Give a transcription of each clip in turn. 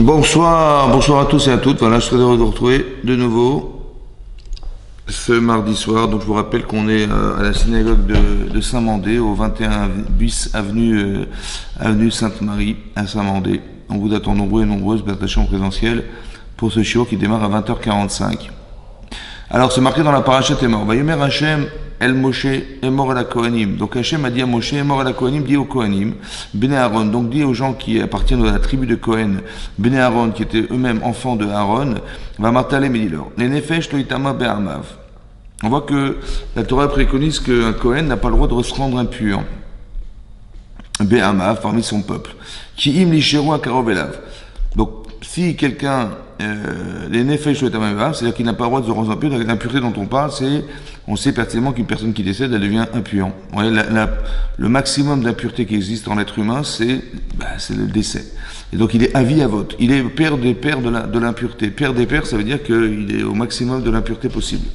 Bonsoir à tous et à toutes. Voilà, je suis heureux de vous retrouver de nouveau ce mardi soir. Donc je vous rappelle qu'on est à la synagogue de Saint-Mandé, au 21 bis avenue Sainte-Marie à Saint-Mandé. On vous attend nombreux et nombreuses, en présentiel, pour ce shiur qui démarre à 20h45. Alors c'est marqué dans la parashat Emor. Vayomer Hashem El Moshe Emor El Kohanim. Donc Hashem a dit à Moshe Emor El Kohanim, dit aux Kohanim, Bnei Aaron. Donc dit aux gens qui appartiennent à la tribu de Kohen, Bnei Aaron, qui étaient eux-mêmes enfants de Aaron, va martalem et dit-leur, les nefesh loitama be'amav. On voit que la Torah préconise qu'un Kohen n'a pas le droit de se rendre impur. Be'amav, parmi son peuple. Ki im lisheru akarov elav. Donc si quelqu'un les nefesh loitama, c'est-à-dire qu'il n'a pas le droit de se rendre impur. L'impureté dont on parle, c'est, on sait pertinemment qu'une personne qui décède, elle devient impure. Le maximum d'impureté qui existe en l'être humain, c'est le décès. Et donc il est avi à vote. Il est père des pères de l'impureté. Père des pères, ça veut dire qu'il est au maximum de l'impureté possible.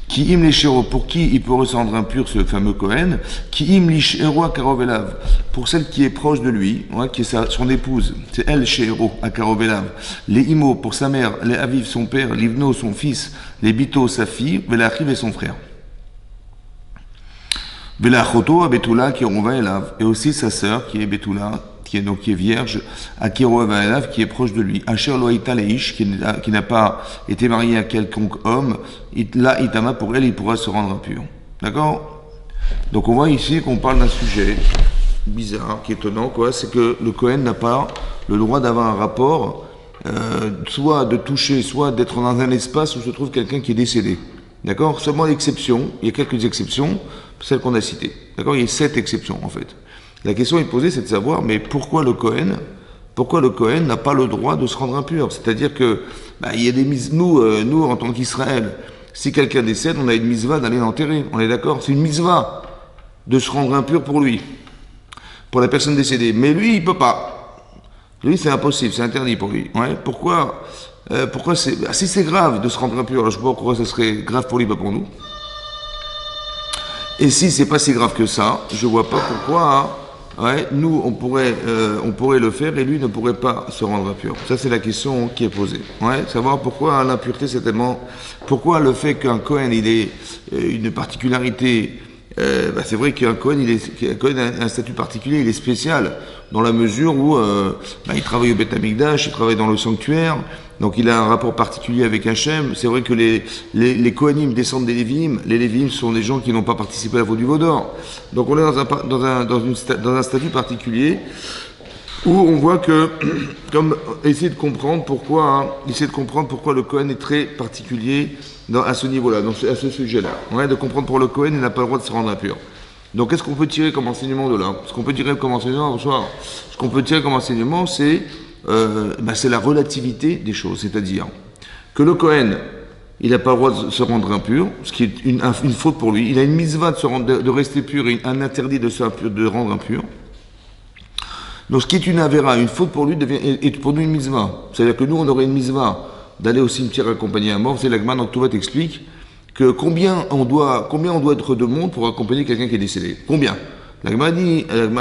Qui im l'ishero, pour qui il peut se rendre impur, ce fameux Kohen. Qui im l'ishero akarov elav, pour celle qui est proche de lui, qui est son épouse, c'est elle shero akarov elav. Les imo, pour sa mère, les aviv, son père, l'ivno, son fils, les bito, sa fille, velachiv et son frère. Velachoto a betula qui ronva elav, et aussi sa sœur qui est betula, qui est vierge, à Kirova Elav, qui est proche de lui. Asher Loïta Leish, qui n'a pas été marié à quelconque homme, là, Itama, pour elle, il pourra se rendre impur. D'accord? Donc on voit ici qu'on parle d'un sujet bizarre, qui est étonnant, quoi, c'est que le Kohen n'a pas le droit d'avoir un rapport, soit de toucher, soit d'être dans un espace où se trouve quelqu'un qui est décédé. D'accord? Seulement l'exception, il y a quelques exceptions, celles qu'on a citées. D'accord? Il y a 7 exceptions, en fait. La question est posée, c'est de savoir, mais pourquoi le Kohen n'a pas le droit de se rendre impur? C'est-à-dire que, il y a des mises, nous, en tant qu'Israël, si quelqu'un décède, on a une misva d'aller l'enterrer. On est d'accord? C'est une misva de se rendre impur pour lui, pour la personne décédée. Mais lui, il peut pas. Lui, c'est impossible, c'est interdit pour lui. Ouais. Pourquoi c'est, si c'est grave de se rendre impur, alors je ne sais pas pourquoi ça serait grave pour lui, pas pour nous. Et si c'est pas si grave que ça, je vois pas pourquoi. Nous, on pourrait le faire et lui ne pourrait pas se rendre impur. Ça, c'est la question qui est posée. Savoir pourquoi l'impureté, c'est tellement... Pourquoi le fait qu'un Kohen, il ait une particularité... c'est vrai qu'un Kohen, a un statut particulier, il est spécial, dans la mesure où il travaille au Beth Amikdash, il travaille dans le sanctuaire, donc il a un rapport particulier avec Hachem. C'est vrai que les Kohanim descendent des Lévi'im. Les Lévi'im sont des gens qui n'ont pas participé à la faute du veau d'or. Donc on est dans un statut particulier où on voit que, comme essayer de comprendre pourquoi le Kohen est très particulier à ce niveau-là, à ce sujet-là. De comprendre pour le Kohen, il n'a pas le droit de se rendre impur. Donc qu'est-ce qu'on peut tirer comme enseignement de là? Ce qu'on peut tirer comme enseignement, c'est la relativité des choses, c'est-à-dire que le Kohen, il n'a pas le droit de se rendre impur, ce qui est une faute pour lui. Il a une misva de rester pur et un interdit de rendre impur. Donc ce qui est une avéra, une faute pour lui, est pour nous une misva. C'est-à-dire que nous, on aurait une misva d'aller au cimetière accompagner un mort. C'est l'Agma dans Touvat explique que combien on doit être de monde pour accompagner quelqu'un qui est décédé. Combien? L'Agma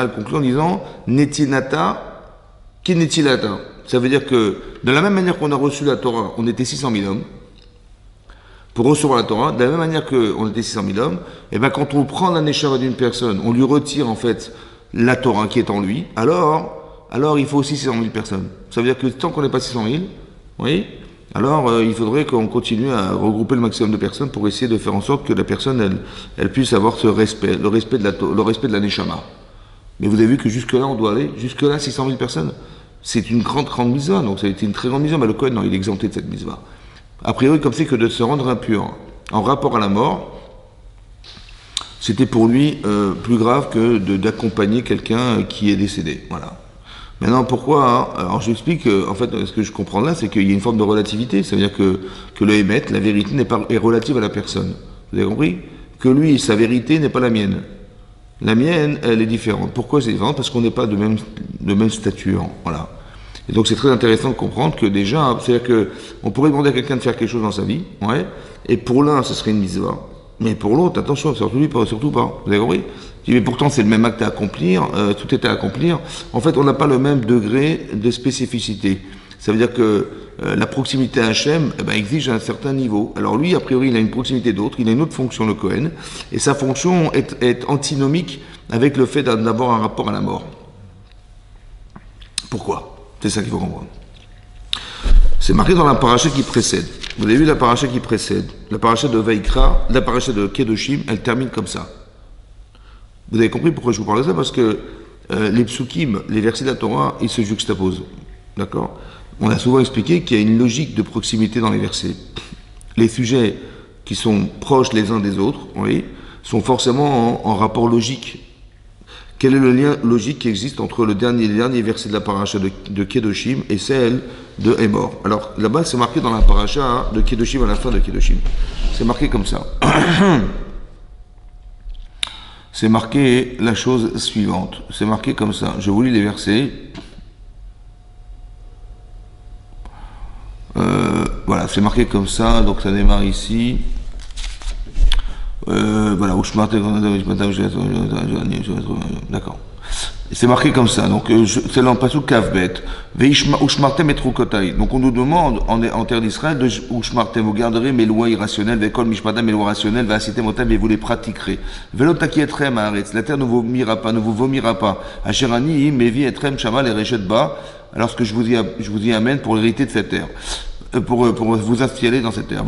conclut en disant Netinata qui Netilata. Ça veut dire que de la même manière qu'on a reçu la Torah, on était 600 000 hommes. Pour recevoir la Torah, de la même manière qu'on était 600 000 hommes, et quand on prend la neshama d'une personne, on lui retire en fait la Torah qui est en lui, alors il faut aussi 600 000 personnes. Ça veut dire que tant qu'on n'est pas 600 000, oui, alors il faudrait qu'on continue à regrouper le maximum de personnes pour essayer de faire en sorte que la personne, elle puisse avoir ce respect, le respect de la neshama. Mais vous avez vu que jusque-là, on doit aller, 600 000 personnes. C'est une grande mitzvah, donc ça a été une très grande mitzvah, mais le Kohen, non, il est exempté de cette mitzvah. A priori, comme c'est que de se rendre impur en rapport à la mort, c'était pour lui plus grave que d'accompagner quelqu'un qui est décédé. Voilà. Maintenant, pourquoi Alors j'explique, en fait, ce que je comprends là, c'est qu'il y a une forme de relativité. Ça veut dire que le émet, la vérité, est relative à la personne. Vous avez compris? Que lui, sa vérité n'est pas la mienne. La mienne, elle est différente. Pourquoi c'est différent? Parce qu'on n'est pas de même stature. Voilà. Et donc c'est très intéressant de comprendre que déjà, c'est-à-dire que on pourrait demander à quelqu'un de faire quelque chose dans sa vie, et pour l'un, ce serait une mitzvah. Mais pour l'autre, attention, surtout pas. Vous avez compris? Mais pourtant, c'est le même acte à accomplir, tout est à accomplir. En fait, on n'a pas le même degré de spécificité. Ça veut dire que la proximité à Hachem exige un certain niveau. Alors lui, a priori, il a une proximité d'autre, il a une autre fonction, le Kohen, et sa fonction est antinomique avec le fait d'avoir un rapport à la mort. Pourquoi? C'est ça qu'il faut comprendre. C'est marqué dans la paracha qui précède. Vous avez vu la paracha qui précède, la paracha de Vaikra, la paracha de Kedoshim, elle termine comme ça. Vous avez compris pourquoi je vous parle de ça? Parce que les psukim, les versets de la Torah, ils se juxtaposent. D'accord? On a souvent expliqué qu'il y a une logique de proximité dans les versets. Les sujets qui sont proches les uns des autres, oui, sont forcément en rapport logique. Quel est le lien logique qui existe entre les derniers versets de la paracha de Kedoshim et celle de Hémor? Alors là-bas, c'est marqué dans la paracha de Kedoshim à la fin de Kedoshim. C'est marqué comme ça. C'est marqué la chose suivante. C'est marqué comme ça. Je vous lis les versets. Voilà, c'est marqué comme ça, donc ça démarre ici. Voilà, d'accord. C'est marqué comme ça, donc c'est dans le passage Kavbet. Donc on nous demande en terre d'Israël de Ushmartem, vous garderez mes lois irrationnelles, Vekol Mishpatam, mes lois rationnelles, Vasitem et vous les pratiquerez. Velotaki etrem haaretz, la terre ne vous vomira pas. Asherani, Mevi etrem Shamal et Rechet Ba, alors que je vous y amène pour l'hériter de cette terre. Pour vous installer dans cette terre.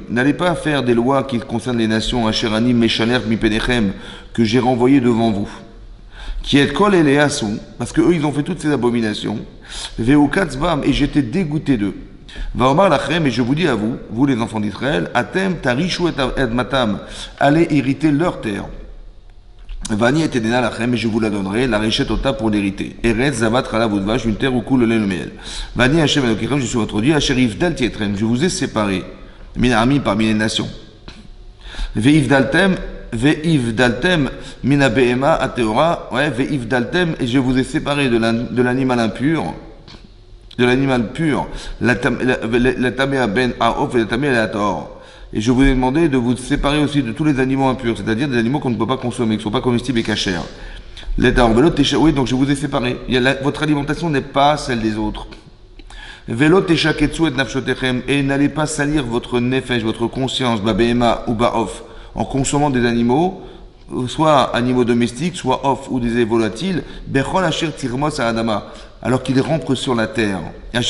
N'allez pas faire des lois qui concernent les nations, Asherani, Meshaner, Mipenechem, que j'ai renvoyées devant vous. Qui est kol et léasou, parce que eux ils ont fait toutes ces abominations. Veukatzbam, et j'étais dégoûté d'eux. Vaomar lachem, et je vous dis à vous, vous les enfants d'Israël, Atem tarishu et matam, allez hériter leur terre. Vani et Edena lachem, et je vous la donnerai, la réchetota pour l'hériter. Eretz zavat chalav udvash, une terre où coule le lait et le miel. Vani Hashem Elokechem, je suis votre Dieu, Asherif dal tietrem, je vous ai séparés, minarmi parmi les nations. Veivdaltem mina behema ateora, ouais, veivdaltem, et je vous ai séparé de l'animal impur, de l'animal pur, la tamea ben aof et la tamea ator. Et je vous ai demandé de vous séparer aussi de tous les animaux impurs, c'est-à-dire des animaux qu'on ne peut pas consommer, qui ne sont pas comestibles et cachers. Oui, donc je vous ai séparé. Votre alimentation n'est pas celle des autres. Et n'allez pas salir votre nefesh, votre conscience, babehema ou baof, en consommant des animaux, soit animaux domestiques, soit off ou des volatiles, bechol asher tirmos à adama, alors qu'ils rampent sur la terre. Que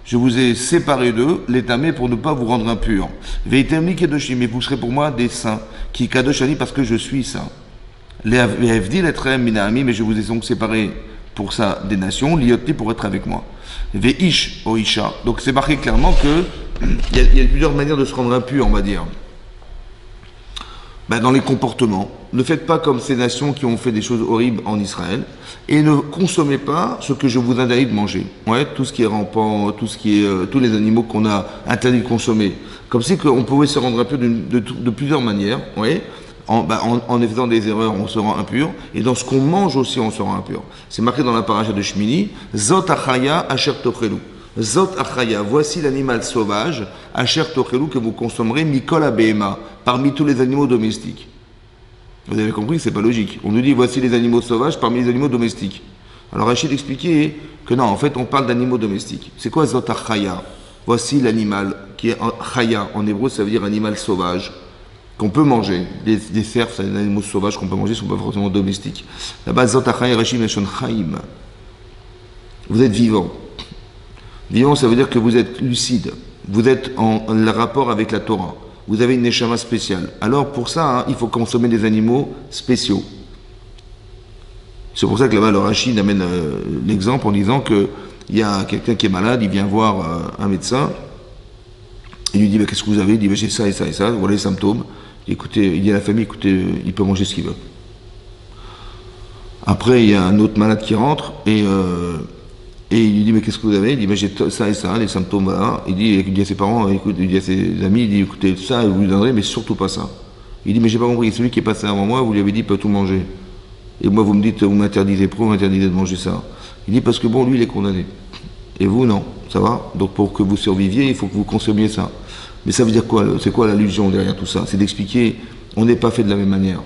je vous ai séparé d'eux, les tamés, pour ne pas vous rendre impurs. Veitemli kedoshim, et vous serez pour moi des saints, qui kadoshani, parce que je suis saint. Lehavdi letrem minami, mais je vous ai donc séparé pour ça des nations, liotli pour être avec moi. Veish oisha. Donc c'est marqué clairement que il y a plusieurs manières de se rendre impur, on va dire. Dans les comportements. Ne faites pas comme ces nations qui ont fait des choses horribles en Israël, et ne consommez pas ce que je vous interdis de manger. Ouais, tout ce qui est rampant, tous les animaux qu'on a interdit de consommer. Comme si on pouvait se rendre impur de plusieurs manières. Ouais. En faisant des erreurs, on se rend impur, et dans ce qu'on mange aussi, on se rend impur. C'est marqué dans la paracha de Shmini, Zot achaya asher tochelu. Zot achaya, voici l'animal sauvage, asher tochelu, que vous consommerez, mikol abehema, parmi tous les animaux domestiques. Vous avez compris, c'est pas logique. On nous dit, voici les animaux sauvages parmi les animaux domestiques. Alors Rachid expliquait que non, en fait, on parle d'animaux domestiques. C'est quoi Zot achaya? Voici l'animal, qui est chaya, en hébreu, ça veut dire animal sauvage, qu'on peut manger. Des cerfs, c'est des animaux sauvages qu'on peut manger, ne sont pas forcément domestiques. Là-bas, Zot achaya, Rachid Meshon Chaim. Vous êtes vivant. Vivant, ça veut dire que vous êtes lucide. Vous êtes en rapport avec la Torah. Vous avez une neshama spéciale. Alors, pour ça, il faut consommer des animaux spéciaux. C'est pour ça que là-bas, le Rachid amène l'exemple en disant qu'il y a quelqu'un qui est malade, il vient voir un médecin, il lui dit, qu'est-ce que vous avez? Il dit, j'ai ça et ça et ça, voilà les symptômes. Écoutez, il dit à la famille, écoutez, il peut manger ce qu'il veut. Après, il y a un autre malade qui rentre, et il lui dit, mais qu'est-ce que vous avez? Il dit, j'ai ça et ça, les symptômes, voilà. Il dit à ses parents, écoute, il dit à ses amis, il dit, écoutez, ça, vous lui donnerez, mais surtout pas ça. Il dit, mais j'ai pas compris, celui qui est passé avant moi, vous lui avez dit, il peut tout manger. Et moi, vous me dites, vous m'interdisez, pourquoi vous m'interdisez de manger ça? Il dit, parce que bon, lui, il est condamné. Et vous, non. Ça va? Donc, pour que vous surviviez, il faut que vous consommiez ça. Mais ça veut dire quoi? C'est quoi l'allusion derrière tout ça? C'est d'expliquer, on n'est pas fait de la même manière.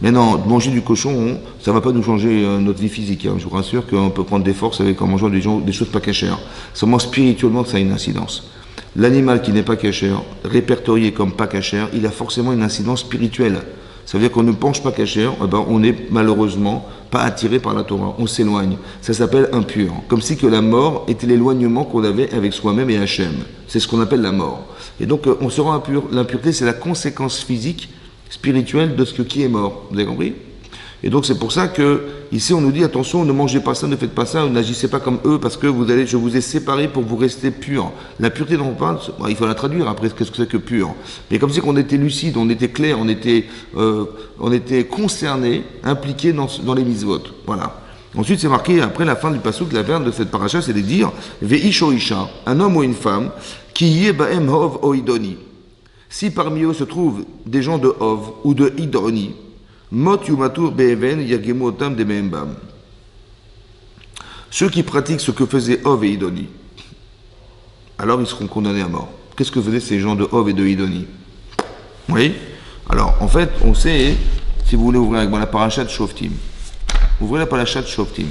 Maintenant, manger du cochon, ça ne va pas nous changer notre vie physique. Hein. Je vous rassure qu'on peut prendre des forces avec en mangeant des choses pas cachères. Seulement spirituellement, ça a une incidence. L'animal qui n'est pas cachère, répertorié comme pas cachère, il a forcément une incidence spirituelle. Ça veut dire qu'on ne mange pas cachère, eh ben on n'est malheureusement pas attiré par la Torah, on s'éloigne. Ça s'appelle impur. Comme si que la mort était l'éloignement qu'on avait avec soi-même et Hachem. C'est ce qu'on appelle la mort. Et donc on se rend impur. L'impureté, c'est la conséquence physique, spirituelle de ce qui est mort. Vous avez compris? Et donc c'est pour ça que ici on nous dit attention, ne mangez pas ça, ne faites pas ça, n'agissez pas comme eux parce que je vous ai séparés pour vous rester purs. La pureté dont on parle, il faut la traduire après, qu'est-ce que c'est que pur? Mais comme c'est qu'on était lucide, on était clair, on était concernés, impliqués dans les mitzvot. Voilà. Ensuite c'est marqué après la fin du pasuk, la verbe de cette paracha, c'est de dire Ve'ish o isha, un homme ou une femme, qui yé ba'em hov o idoni. Si parmi eux se trouvent des gens de hov ou de idoni, Mot yumatur be'even yagemu otam de me'embam. Ceux qui pratiquent ce que faisaient Hov et Idoni, alors ils seront condamnés à mort. Qu'est-ce que faisaient ces gens de Hov et de Idoni? Oui. Alors, en fait, on sait, si vous voulez ouvrir avec moi la paracha de Shoftim, ouvrez la paracha de Shoftim.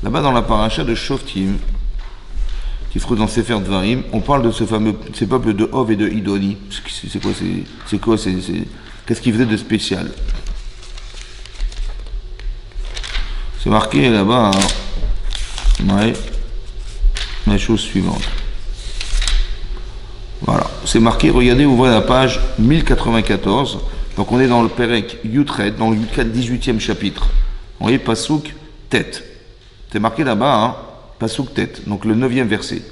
Là-bas, dans la paracha de Shoftim, qui se trouve dans Sefer Dvarim, on parle de ces peuples de Hov et de Idoni. C'est quoi Qu'est-ce qu'il faisait de spécial? C'est marqué là-bas, hein, ouais, la chose suivante. Voilà, c'est marqué, regardez, ouvrez la page 1094. Donc on est dans le Perek Yutret, dans le 18e chapitre. Vous voyez, Pasuk tête. C'est marqué là-bas, hein, Pasuk tête, donc le 9e verset.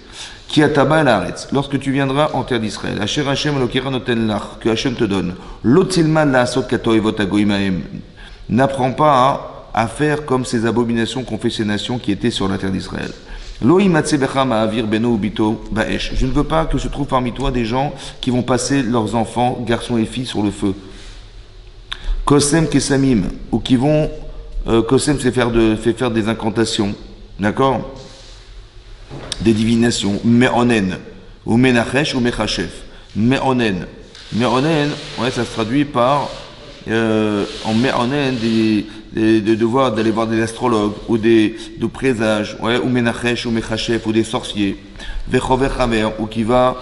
Qui ataba el haaretz, lorsque tu viendras en terre d'Israël, Asher Hashem Elokera noten lach, que Hashem te donne, l'otilman la asot kato evot agoimaem, n'apprends pas à faire comme ces abominations qu'ont fait ces nations qui étaient sur la terre d'Israël. Lo imatse becham avir beno ubito baesh, je ne veux pas que se trouvent parmi toi des gens qui vont passer leurs enfants, garçons et filles, sur le feu. Kosem kesamim, ou qui vont, Kosem fait faire des incantations, d'accord? Des divinations, me'onen, ou menachesh ou mechachef. Me'onen. Me'onen, ouais, ça se traduit par, en me'onen, d'aller voir des astrologues, ou de présages, ouais, ou menachesh ou mechachef, ou des sorciers. Vechover chaver, ou qui va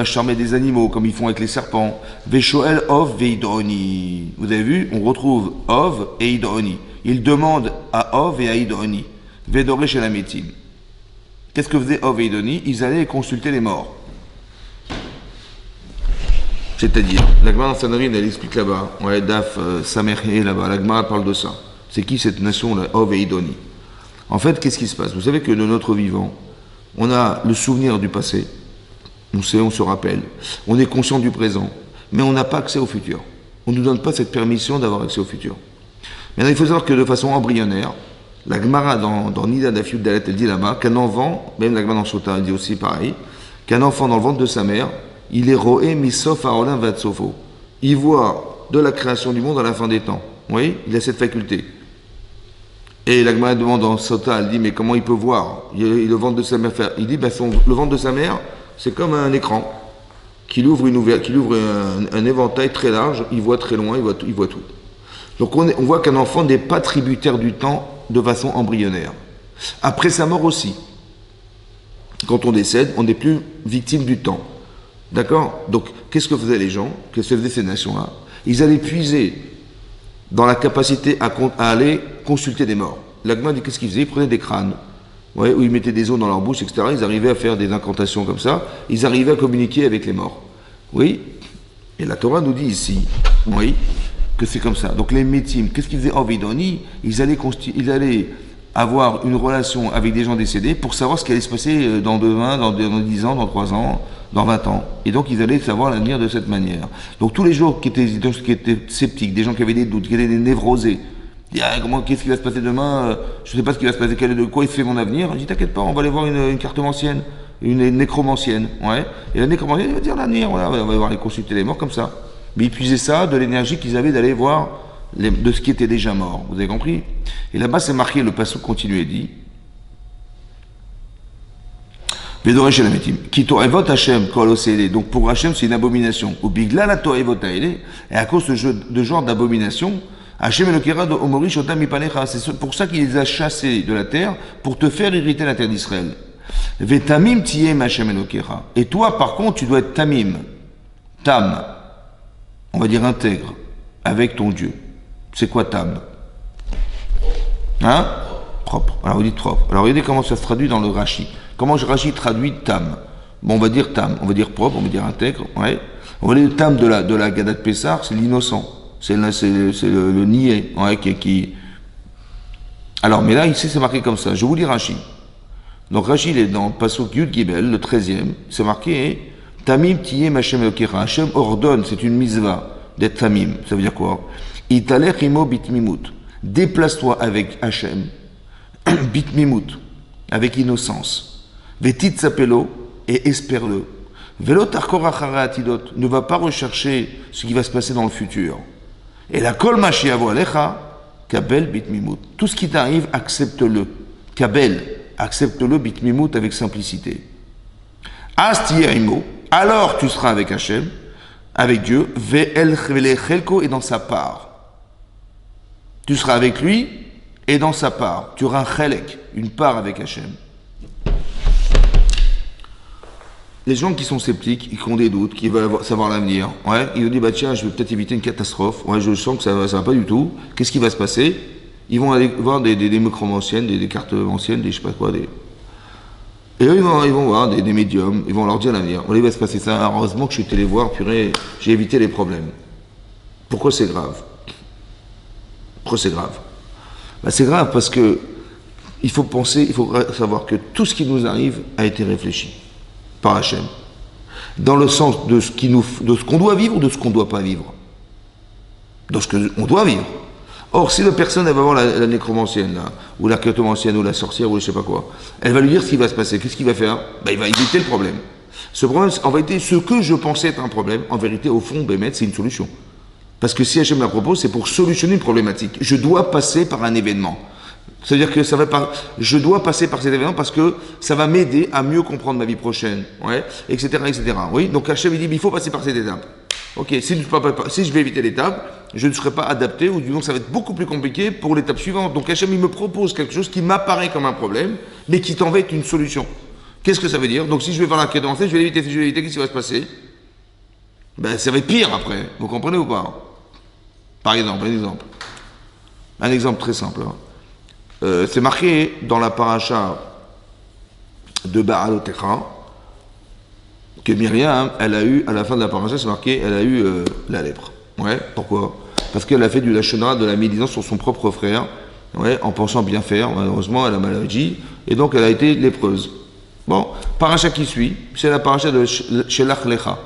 charmer des animaux, comme ils font avec les serpents. Veshoel ov veidoni. Vous avez vu, on retrouve ov et idoni. Il demande à ov et à idoni. Vedore chez la métine. Qu'est-ce que faisait Hov et Idoni? Ils allaient consulter les morts. C'est-à-dire, la Gemara dans Sanhedrin, elle explique là-bas, ouais, Daf, Samerhe, là-bas, la Gemara parle de ça. C'est qui cette nation-là, Hov et Idoni? En fait, qu'est-ce qui se passe? Vous savez que de notre vivant, on a le souvenir du passé, on sait, on se rappelle, on est conscient du présent, mais on n'a pas accès au futur. On ne nous donne pas cette permission d'avoir accès au futur. Maintenant, il faut savoir que de façon embryonnaire, la Gemara dans Nida Daf Yud Dalet, elle dit là-bas qu'un enfant, même la Gemara dans Sota, elle dit aussi pareil, qu'un enfant dans le ventre de sa mère, il est roé misof aolam vatsofo. Il voit de la création du monde à la fin des temps. Oui, il a cette faculté. Et la Gemara demande dans Sota, elle dit mais comment il peut voir le ventre de sa mère faire? Il dit ben le ventre de sa mère, c'est comme un écran qu'il ouvre un éventail très large, il voit très loin, il voit tout. Donc on voit qu'un enfant n'est pas tributaire du temps de façon embryonnaire. Après sa mort aussi. Quand on décède, on n'est plus victime du temps. D'accord? Donc, qu'est-ce que faisaient les gens? Qu'est-ce que faisaient ces nations-là? Ils allaient puiser dans la capacité à aller consulter des morts. L'Agma dit qu'est-ce qu'ils faisaient? Ils prenaient des crânes, ouais, où ils mettaient des os dans leur bouche, etc. Ils arrivaient à faire des incantations comme ça. Ils arrivaient à communiquer avec les morts. Oui? Et la Torah nous dit ici, oui, que c'est comme ça. Donc les métimes, qu'est-ce qu'ils faisaient? Oh, Vidoni, ils allaient avoir une relation avec des gens décédés pour savoir ce qui allait se passer dans 10 ans, dans 3 ans, dans 20 ans. Et donc ils allaient savoir l'avenir de cette manière. Donc tous les jours qui étaient sceptiques, des gens qui avaient des doutes, qui étaient des névrosés, qu'est-ce qui va se passer demain? Je ne sais pas ce qui va se passer, de quoi il se fait mon avenir. Je dis t'inquiète pas, on va aller voir une cartomancienne, une nécromancienne. Ouais. Et la nécromancienne, elle va dire l'avenir, voilà, on va voir les consulter les morts comme ça. Mais ils puisaient ça de l'énergie qu'ils avaient d'aller voir de ce qui était déjà mort. Vous avez compris? Et là-bas, c'est marqué, le passage continue et dit Vedoresh el Ametim. Qui to'evot Hashem kol osele. Donc pour Hashem, c'est une abomination. Ou bigla la to'evot haele. Et à cause de genre d'abomination, Hashem elokera do omori shotam mipalecha. C'est pour ça qu'il les a chassés de la terre, pour te faire hériter la terre d'Israël. Vetamim tiem Hashem elokera. Et toi, par contre, tu dois être tamim. Tam. On va dire intègre. Avec ton Dieu. C'est quoi tam? Hein? Propre. Alors vous dites propre. Alors regardez comment ça se traduit dans le Rashi. Comment Rashi traduit tam? Bon, on va dire tam, on va dire propre, on va dire intègre. Ouais. On va dire le tam de la Gadat Pessar, c'est l'innocent. C'est le niais. Ouais, qui... Alors, mais là, ici, c'est marqué comme ça. Je vous lis Rashi. Donc Rashi, il est dans le Pasuk Yud Gibel, le 13e. C'est marqué Tamim tiyem Hashem elokera. Hashem ordonne, c'est une misva d'être tamim. Ça veut dire quoi? Italech imo bitmimut. Déplace-toi avec Hashem, bitmimut, avec innocence. Vetit sapelo, et espère-le. Velo tarkor achare atidot, ne va pas rechercher ce qui va se passer dans le futur. Et la kol mashiavo alecha, kabel bitmimut. Tout ce qui t'arrive, accepte-le. Kabel, accepte-le bitmimut avec simplicité. Astierimo, alors tu seras avec Hashem, avec Dieu, ve'el chelko, et dans sa part. Tu seras avec lui et dans sa part. Tu auras un chelek, une part avec Hachem. Les gens qui sont sceptiques, qui ont des doutes, qui veulent savoir l'avenir, ouais, ils ont dit, bah tiens, je vais peut-être éviter une catastrophe, ouais, je sens que ça va pas du tout, qu'est-ce qui va se passer? Ils vont aller voir des mécromes anciennes, des cartes anciennes, des je sais pas quoi, et eux, ils vont voir des médiums, ils vont leur dire l'avenir. Il va se passer ça, heureusement que je suis allé les voir, purée, j'ai évité les problèmes. Pourquoi c'est grave? Pourquoi c'est grave? Ben, c'est grave parce que il faut savoir que tout ce qui nous arrive a été réfléchi par Hachem, dans le sens de ce qu'on doit vivre ou de ce qu'on ne doit pas vivre. De ce qu'on doit vivre. Or, si la personne, elle va voir la nécromancienne, là, ou la cartomancienne, ou la sorcière, ou je sais pas quoi, elle va lui dire ce qui va se passer. Qu'est-ce qu'il va faire? Ben, il va éviter le problème. Ce problème, en vérité, ce que je pensais être un problème, en vérité, au fond, Bémet, c'est une solution. Parce que si Hachem la propose, c'est pour solutionner une problématique. Je dois passer par un événement. C'est-à-dire que je dois passer par cet événement parce que ça va m'aider à mieux comprendre ma vie prochaine, ouais, etc., etc. Oui, donc Hachem il dit, il faut passer par cette étape. Ok, si je vais éviter l'étape, je ne serai pas adapté, ou du moins ça va être beaucoup plus compliqué pour l'étape suivante. Donc Hachem il me propose quelque chose qui m'apparaît comme un problème, mais qui t'en va être une solution. Qu'est-ce que ça veut dire? Donc si je vais faire la quête avancée, je vais l'éviter, qu'est-ce qui va se passer? Ben ça va être pire après. Vous comprenez ou pas? Par exemple, un exemple très simple. C'est marqué dans la paracha de Baalotecha que Myriam, elle a eu, à la fin de la paracha, c'est marqué, elle a eu la lèpre. Ouais, pourquoi? Parce qu'elle a fait du lashon hara, de la médisance sur son propre frère, ouais, en pensant bien faire. Malheureusement, elle a mal agi, et donc elle a été lépreuse. Bon, paracha qui suit, c'est la paracha de Shelach Lecha.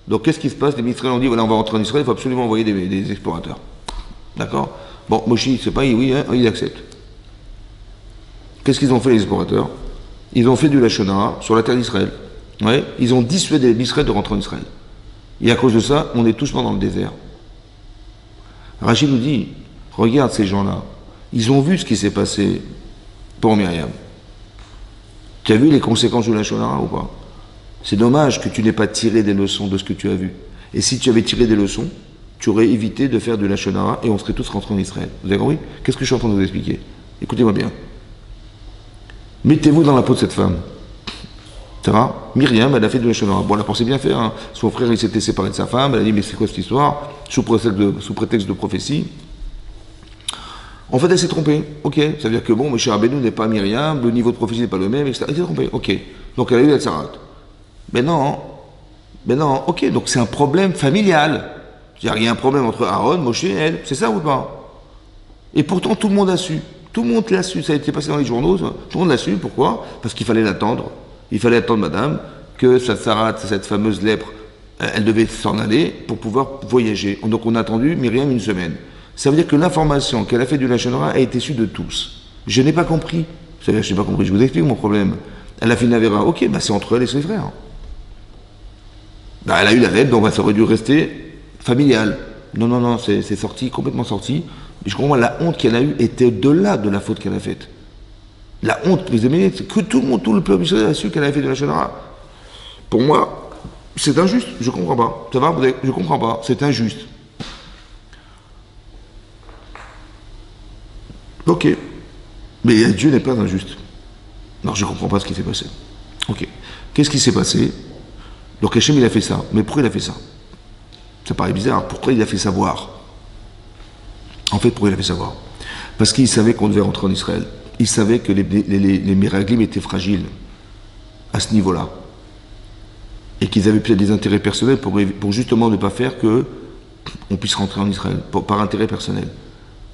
Donc qu'est-ce qui se passe? Les Israéliens ont dit, voilà, on va rentrer en Israël, il faut absolument envoyer des explorateurs. D'accord? Bon, Moshe, c'est pas oui, hein, il accepte. Qu'est-ce qu'ils ont fait les explorateurs? Ils ont fait du lashon hara sur la terre d'Israël. Ouais, ils ont dissuadé l'Israël de rentrer en Israël. Et à cause de ça, on est tous morts dans le désert. Rachid nous dit, regarde ces gens-là, ils ont vu ce qui s'est passé pour Myriam. Tu as vu les conséquences du lashon hara ou pas? C'est dommage que tu n'aies pas tiré des leçons de ce que tu as vu. Et si tu avais tiré des leçons, tu aurais évité de faire du lashon hara et on serait tous rentrés en Israël. Vous avez compris? Qu'est-ce que je suis en train de vous expliquer? Écoutez-moi bien. Mettez-vous dans la peau de cette femme. Ça va? Myriam, elle a fait du lashon hara. Bon, elle a pensé bien faire. Hein. Son frère, il s'était séparé de sa femme. Elle a dit, mais c'est quoi cette histoire? Sous prétexte de prophétie. En fait, elle s'est trompée. Ok. Ça veut dire que, bon, M. Rabbeinu n'est pas Myriam, le niveau de prophétie n'est pas le même, etc. Elle s'est trompée. Ok. Donc, elle a eu la tsarat. Mais non, ok. Donc, c'est un problème familial. Il y a un problème entre Aaron, Moshe et elle. C'est ça ou pas? Et pourtant, tout le monde a su. Tout le monde l'a su. Ça a été passé dans les journaux. Tout le monde l'a su. Pourquoi? Parce qu'il fallait l'attendre. Il fallait attendre madame que cette fameuse lèpre, elle devait s'en aller pour pouvoir voyager. Donc on a attendu Myriam une semaine. Ça veut dire que l'information qu'elle a fait du lashon hara a été su de tous. Je n'ai pas compris. Je n'ai pas compris. Je vous explique mon problème. Elle a fait une avéra. Ok, bah c'est entre elle et ses frères. Bah, elle a eu la lèpre, donc ça aurait dû rester familial. Non, c'est sorti, complètement sorti. Mais je comprends, la honte qu'elle a eue était au-delà de la faute qu'elle a faite. La honte que vous aimez, c'est que tout le monde, tout le peuple israélien a su qu'elle avait fait de la Shonara. Pour moi, c'est injuste, je comprends pas. Ça va, je comprends pas, c'est injuste. Ok. Mais Dieu n'est pas injuste. Non, je comprends pas ce qui s'est passé. Ok. Qu'est-ce qui s'est passé? Donc Hachem, il a fait ça. Mais pourquoi il a fait ça? Ça paraît bizarre. Pourquoi il a fait savoir? En fait, pourquoi il a fait savoir? Parce qu'il savait qu'on devait rentrer en Israël. Il savait que les Meraglim étaient fragiles à ce niveau-là. Et qu'ils avaient peut-être des intérêts personnels pour justement ne pas faire qu'on puisse rentrer en Israël, par intérêt personnel.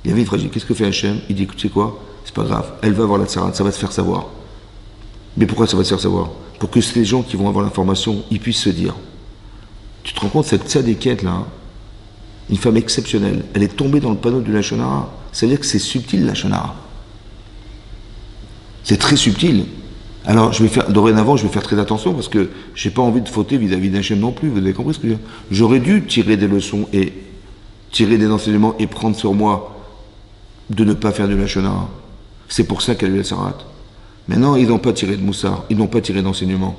Il y avait une fragilité. Qu'est-ce que fait Hachem? Il dit, écoute, tu sais quoi? C'est pas grave. Elle va avoir la tsarade, ça va se faire savoir. Mais pourquoi ça va se faire savoir? Pour que ces gens qui vont avoir l'information, ils puissent se dire. Tu te rends compte, cette tzadékette là, une femme exceptionnelle, elle est tombée dans le panneau de la Shonara. Ça veut dire que c'est subtil la Shonara. C'est très subtil. Alors, dorénavant, je vais faire très attention parce que j'ai pas envie de fauter vis-à-vis d'Hachem non plus. Vous avez compris ce que je veux dire? J'aurais dû tirer des leçons et tirer des enseignements et prendre sur moi de ne pas faire de la Shonara. C'est pour ça qu'elle a eu la Sarat. Maintenant, ils n'ont pas tiré de Moussard, ils n'ont pas tiré d'enseignement.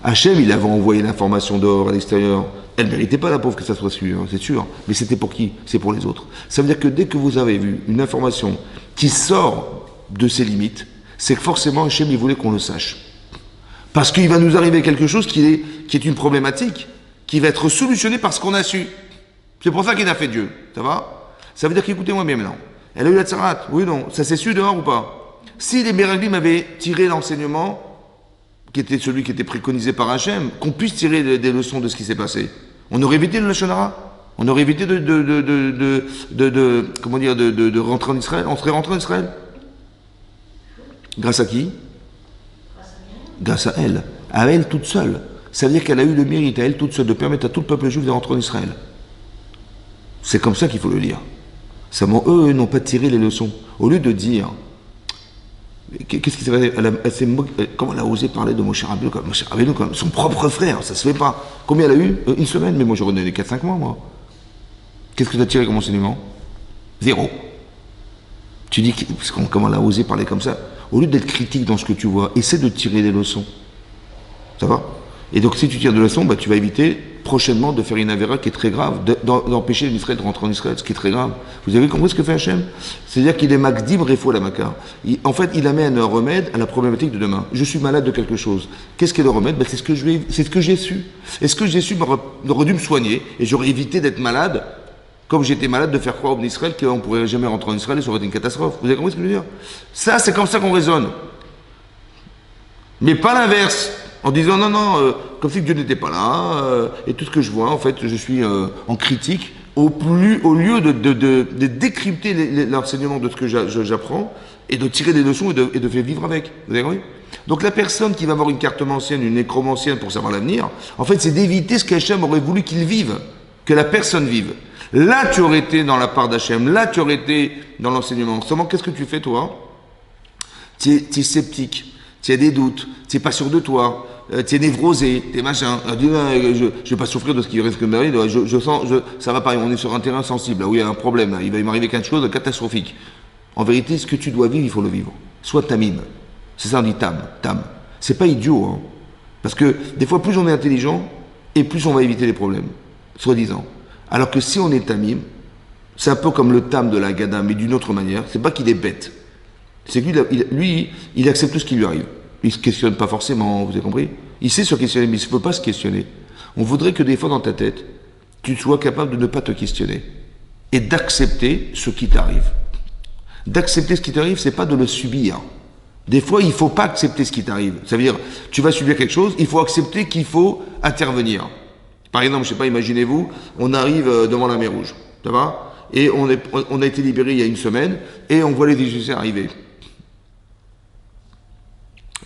Hachem, il avait envoyé l'information dehors, à l'extérieur. Elle ne méritait pas, la pauvre, que ça soit su, hein, c'est sûr. Mais c'était pour qui? C'est pour les autres. Ça veut dire que dès que vous avez vu une information qui sort de ses limites, c'est que forcément Hachem, il voulait qu'on le sache. Parce qu'il va nous arriver quelque chose qui est une problématique, qui va être solutionnée par ce qu'on a su. C'est pour ça qu'il a fait Dieu. Ça va? Ça veut dire qu'écoutez-moi bien maintenant. Elle a eu la tsarat, oui ou non? Ça s'est su dehors ou pas? Si les Meraglim avaient tiré l'enseignement, qui était celui qui était préconisé par Hachem, qu'on puisse tirer des leçons de ce qui s'est passé, on aurait évité le Shonara. On aurait évité de rentrer en Israël. On serait rentré en Israël. Grâce à qui? Grâce à elle. À elle toute seule. Ça veut dire qu'elle a eu le mérite à elle toute seule de permettre à tout le peuple juif de rentrer en Israël. C'est comme ça qu'il faut le lire. Seulement eux n'ont pas tiré les leçons. Au lieu de dire, qu'est-ce qui s'est passé? Comment elle a osé parler de Moshe Rabbeinu comme son propre frère? Ça se fait pas. Combien elle a eu? Une semaine, mais moi j'aurais donné 4-5 mois, moi. Qu'est-ce que tu as tiré comme enseignement? 0. Tu dis, comment elle a osé parler comme ça? Au lieu d'être critique dans ce que tu vois, essaie de tirer des leçons. Ça va? Et donc si tu tires des leçons, tu vas éviter prochainement de faire une avéra qui est très grave, d'empêcher l'Israël de rentrer en Israël, ce qui est très grave. Vous avez compris ce que fait Hachem? C'est-à-dire qu'il est Magdim Refo la Makar. En fait, il amène un remède à la problématique de demain. Je suis malade de quelque chose. Qu'est-ce qu'est le remède? C'est ce que j'ai su. Et ce que j'ai su aurait dû me soigner, et j'aurais évité d'être malade, comme j'étais malade, de faire croire en Israël qu'on ne pourrait jamais rentrer en Israël et ça aurait été une catastrophe. Vous avez compris ce que je veux dire? Ça, c'est comme ça qu'on raisonne. Mais pas l'inverse. En disant non, comme si Dieu n'était pas là, et tout ce que je vois, en fait, je suis en critique, au lieu de décrypter l'enseignement de ce que j'apprends, et de tirer des leçons et de faire vivre avec. Vous avez compris? Donc la personne qui va avoir une cartomancienne, une nécromancienne pour savoir l'avenir, en fait, c'est d'éviter ce qu'Hachem aurait voulu qu'il vive, que la personne vive. Là, tu aurais été dans la part d'Hachem, là, tu aurais été dans l'enseignement. Seulement, qu'est-ce que tu fais, toi? Tu es sceptique, tu as des doutes, tu n'es pas sûr de toi, tu es névrosé, tu es machin. Je ne vais pas souffrir de ce qui risque de m'arriver, ça va pas, on est sur un terrain sensible, là où il y a un problème, là, il va m'arriver quelque chose de catastrophique. En vérité, ce que tu dois vivre, il faut le vivre. Sois tamim. C'est ça, on dit tam. C'est pas idiot, hein. Parce que des fois, plus on est intelligent, et plus on va éviter les problèmes, soi-disant. Alors que si on est tamim, c'est un peu comme le tam de la Gada, mais d'une autre manière. C'est pas qu'il est bête. C'est que lui, il accepte tout ce qui lui arrive. Il ne se questionne pas forcément, vous avez compris? Il sait se questionner, mais il ne peut pas se questionner. On voudrait que des fois dans ta tête, tu sois capable de ne pas te questionner. Et d'accepter ce qui t'arrive. D'accepter ce qui t'arrive, c'est pas de le subir. Des fois, il ne faut pas accepter ce qui t'arrive. Ça veut dire, tu vas subir quelque chose, il faut accepter qu'il faut intervenir. Par exemple, je ne sais pas, imaginez-vous, on arrive devant la mer Rouge, ça va? Et on a été libéré il y a une semaine, et on voit les Égyptiens arriver.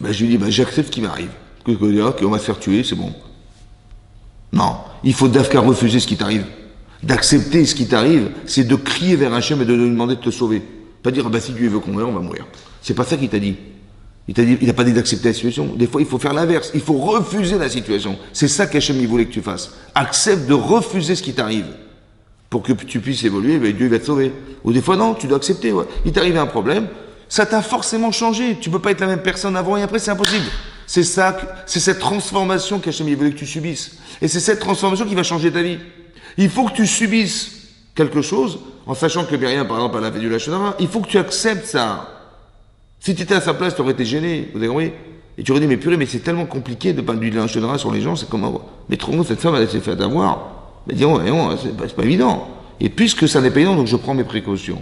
Je lui dis, j'accepte ce qui m'arrive. On va se faire tuer, c'est bon. Non, il faut d'Afka refuser ce qui t'arrive. D'accepter ce qui t'arrive, c'est de crier vers Hachem et de lui demander de te sauver. Pas dire, si Dieu veut qu'on meure, on va mourir. C'est pas ça qu'il t'a dit. Il n'a pas dit d'accepter la situation. Des fois, il faut faire l'inverse. Il faut refuser la situation. C'est ça qu'Hachem il voulait que tu fasses. Accepte de refuser ce qui t'arrive. Pour que tu puisses évoluer, Dieu va te sauver. Ou des fois, non, tu dois accepter. Ouais. Il t'arrive un problème, Ça t'a forcément changé. Tu peux pas être la même personne avant et après, c'est impossible. C'est ça, c'est cette transformation qu'Hachem voulait que tu subisses. Et c'est cette transformation qui va changer ta vie. Il faut que tu subisses quelque chose, en sachant que Myriam, par exemple, elle a fait du lâcher d'argent. Il faut que tu acceptes ça. Si tu étais à sa place, tu aurais été gêné. Vous avez compris? Et tu aurais dit, mais purée, mais c'est tellement compliqué de pas du lâcher d'argent sur les gens, c'est comment? Mais trop, cette femme, elle s'est fait avoir. Mais disons, c'est pas évident. Et puisque ça n'est pas évident, donc je prends mes précautions.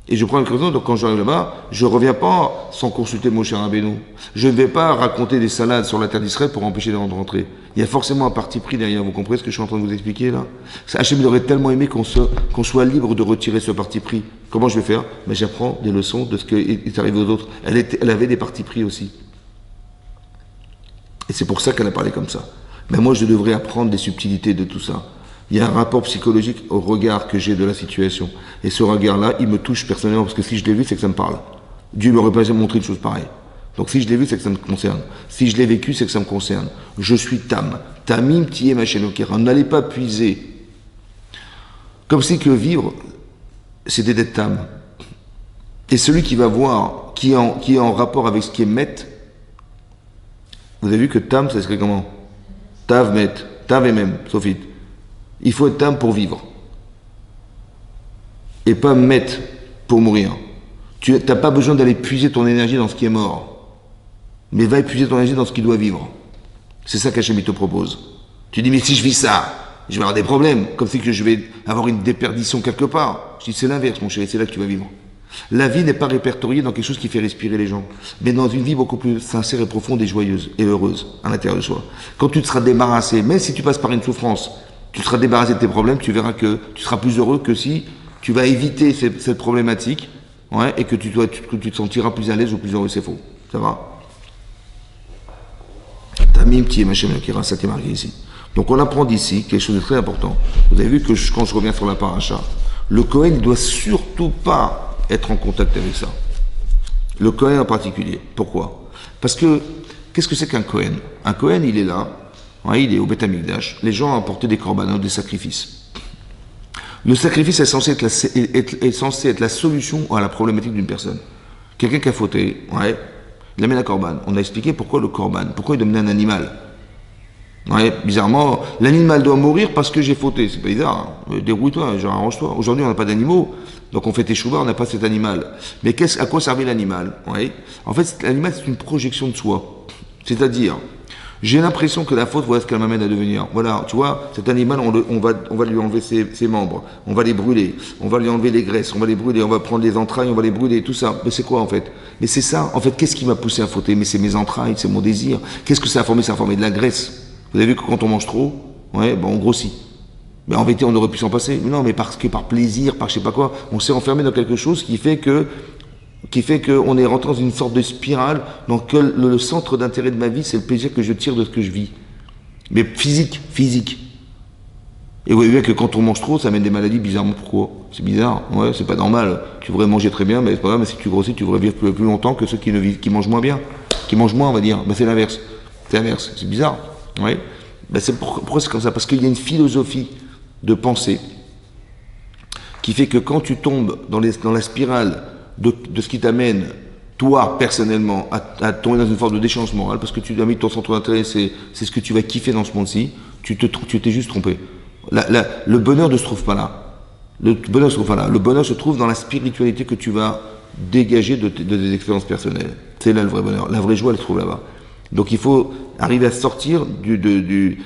Et je prends une précaution, donc quand j'arrive là-bas, je reviens pas sans consulter mon cher Rabbeinu. Je ne vais pas raconter des salades sur la terre d'Israël pour empêcher les gens de rentrer. Il y a forcément un parti pris derrière, vous comprenez ce que je suis en train de vous expliquer là? Hachem aurait tellement aimé qu'on soit libre de retirer ce parti pris. Comment je vais faire? Ben, j'apprends des leçons de ce qui est arrivé aux autres. Elle avait des partis pris aussi. Et c'est pour ça qu'elle a parlé comme ça. Mais moi, je devrais apprendre des subtilités de tout ça. Il y a un rapport psychologique au regard que j'ai de la situation. Et ce regard-là, il me touche personnellement, parce que si je l'ai vu, c'est que ça me parle. Dieu ne m'aurait pas montré une chose pareille. Donc si je l'ai vu, c'est que ça me concerne. Si je l'ai vécu, c'est que ça me concerne. Je suis Tam. Tamim tiye machenokera. N'allez pas puiser. Comme si que vivre, c'était d'être Tam. Et celui qui va voir, qui est en rapport avec ce qui est Met, vous avez vu que Tam, ça serait comment? Tav Met. Tav et même, Sophie. Il faut être Tam pour vivre. Et pas mettre pour mourir. Tu n'as pas besoin d'aller puiser ton énergie dans ce qui est mort. Mais va épuiser ton énergie dans ce qui doit vivre. C'est ça qu'Hachem te propose. Tu dis, mais si je vis ça, je vais avoir des problèmes. Comme si que je vais avoir une déperdition quelque part. Je dis, c'est l'inverse, mon chéri, c'est là que tu vas vivre. La vie n'est pas répertoriée dans quelque chose qui fait respirer les gens, mais dans une vie beaucoup plus sincère et profonde et joyeuse et heureuse à l'intérieur de soi. Quand tu te seras débarrassé, même si tu passes par une souffrance, tu seras débarrassé de tes problèmes, tu verras que tu seras plus heureux que si tu vas éviter cette problématique, ouais, et que tu te sentiras plus à l'aise ou plus heureux. C'est faux. Ça va? Tamim tiye machenokera, ça qui est marqué ici. Donc on apprend d'ici quelque chose de très important. Vous avez vu que quand je reviens sur la paracha, le Kohen ne doit surtout pas être en contact avec ça. Le Kohen en particulier. Pourquoi? Parce que, qu'est-ce que c'est qu'un Kohen? Un Kohen, il est là, ouais, il est au Beth Amikdash, les gens apportaient des korbanos, des sacrifices. Le sacrifice est censé être la solution à la problématique d'une personne. Quelqu'un qui a fauté, ouais, il amène un korban. On a expliqué pourquoi le korban, pourquoi il doit mener un animal. Ouais, bizarrement, l'animal doit mourir parce que j'ai fauté. C'est pas bizarre. Hein. Débrouille-toi, genre arrange-toi. Aujourd'hui, on n'a pas d'animaux, donc on fait teshuva, on n'a pas cet animal. Mais à quoi servait l'animal? Ouais. En fait, l'animal, c'est une projection de soi. C'est-à-dire, j'ai l'impression que la faute, voilà ce qu'elle m'amène à devenir. Voilà, tu vois, cet animal, on va lui enlever ses membres, on va les brûler, on va lui enlever les graisses, on va les brûler, on va prendre les entrailles, on va les brûler, tout ça. Mais c'est quoi en fait? Mais c'est ça, en fait, qu'est-ce qui m'a poussé à fauter? Mais c'est mes entrailles, c'est mon désir. Qu'est-ce que ça a formé? Ça a formé de la graisse. Vous avez vu que quand on mange trop, ouais, ben on grossit. Mais en vérité, on aurait pu s'en passer. Mais non, mais parce que par plaisir, par je sais pas quoi, on s'est enfermé dans quelque chose qui fait qu'on est rentré dans une sorte de spirale dans laquelle le centre d'intérêt de ma vie, c'est le plaisir que je tire de ce que je vis. Mais physique. Et vous voyez bien que quand on mange trop, ça amène des maladies bizarrement. Pourquoi? C'est bizarre, ouais, c'est pas normal. Tu devrais manger très bien, mais c'est pas grave, mais si tu grossis, tu devrais vivre plus longtemps que ceux qui mangent moins bien. Qui mangent moins, on va dire. Ben, c'est l'inverse. C'est bizarre. Ouais. Ben, pourquoi c'est comme ça? Parce qu'il y a une philosophie de pensée qui fait que quand tu tombes dans la spirale de ce qui t'amène, toi, personnellement, à tomber dans une forme de déchéance morale, parce que tu as mis ton centre d'intérêt, c'est ce que tu vas kiffer dans ce monde-ci, tu t'es juste trompé. Le bonheur ne se trouve pas là. Le bonheur se trouve dans la spiritualité que tu vas dégager de tes expériences personnelles. C'est là le vrai bonheur. La vraie joie, elle se trouve là-bas. Donc il faut arriver à sortir d'une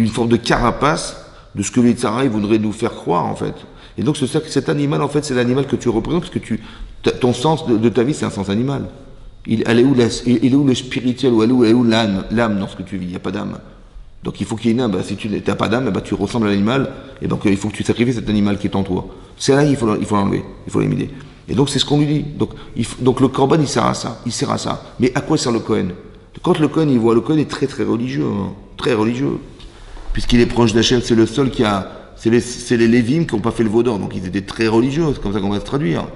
forme de carapace de ce que les Tzara voudraient nous faire croire, en fait. Et donc cet animal, en fait, c'est l'animal que tu représentes, parce que ton sens de ta vie, c'est un sens animal. Il est où le spirituel, ou elle est où l'âme dans ce que tu vis? Il n'y a pas d'âme. Donc il faut qu'il y ait une âme. Si tu n'as pas d'âme, tu ressembles à l'animal, et donc il faut que tu sacrifies cet animal qui est en toi. C'est là qu'il faut l'enlever, il faut l'éliminer. Et donc c'est ce qu'on lui dit. Donc le korban, il sert à ça. Mais à quoi sert le Kohen? Quand le Kohen, le Kohen est très très religieux, hein, très religieux. Puisqu'il est proche d'Hachem, c'est le seul qui a... C'est les Lévim qui n'ont pas fait le Vaudor, donc ils étaient très religieux, c'est comme ça qu'on va se traduire.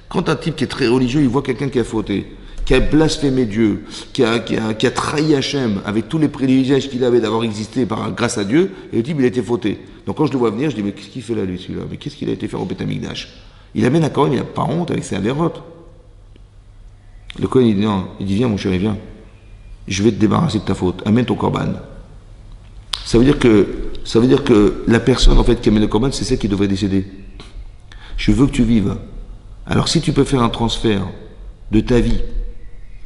Quand un type qui est très religieux, il voit quelqu'un qui a fauté, qui a blasphémé Dieu, qui a trahi Hachem avec tous les privilèges qu'il avait d'avoir existé grâce à Dieu, et le type, il a été fauté. Donc quand je le vois venir, je dis, mais qu'est-ce qu'il fait là, lui, celui-là? Mais qu'est-ce qu'il a été faire au Beth Amikdash? Il amène un Kohen, il n'a pas honte avec ses avérotes. Le Kohen, il dit non, il dit viens mon chéri, viens. Je vais te débarrasser de ta faute. Amène ton korban. Ça veut dire que la personne en fait qui amène le korban, c'est celle qui devrait décéder. Je veux que tu vives. Alors si tu peux faire un transfert de ta vie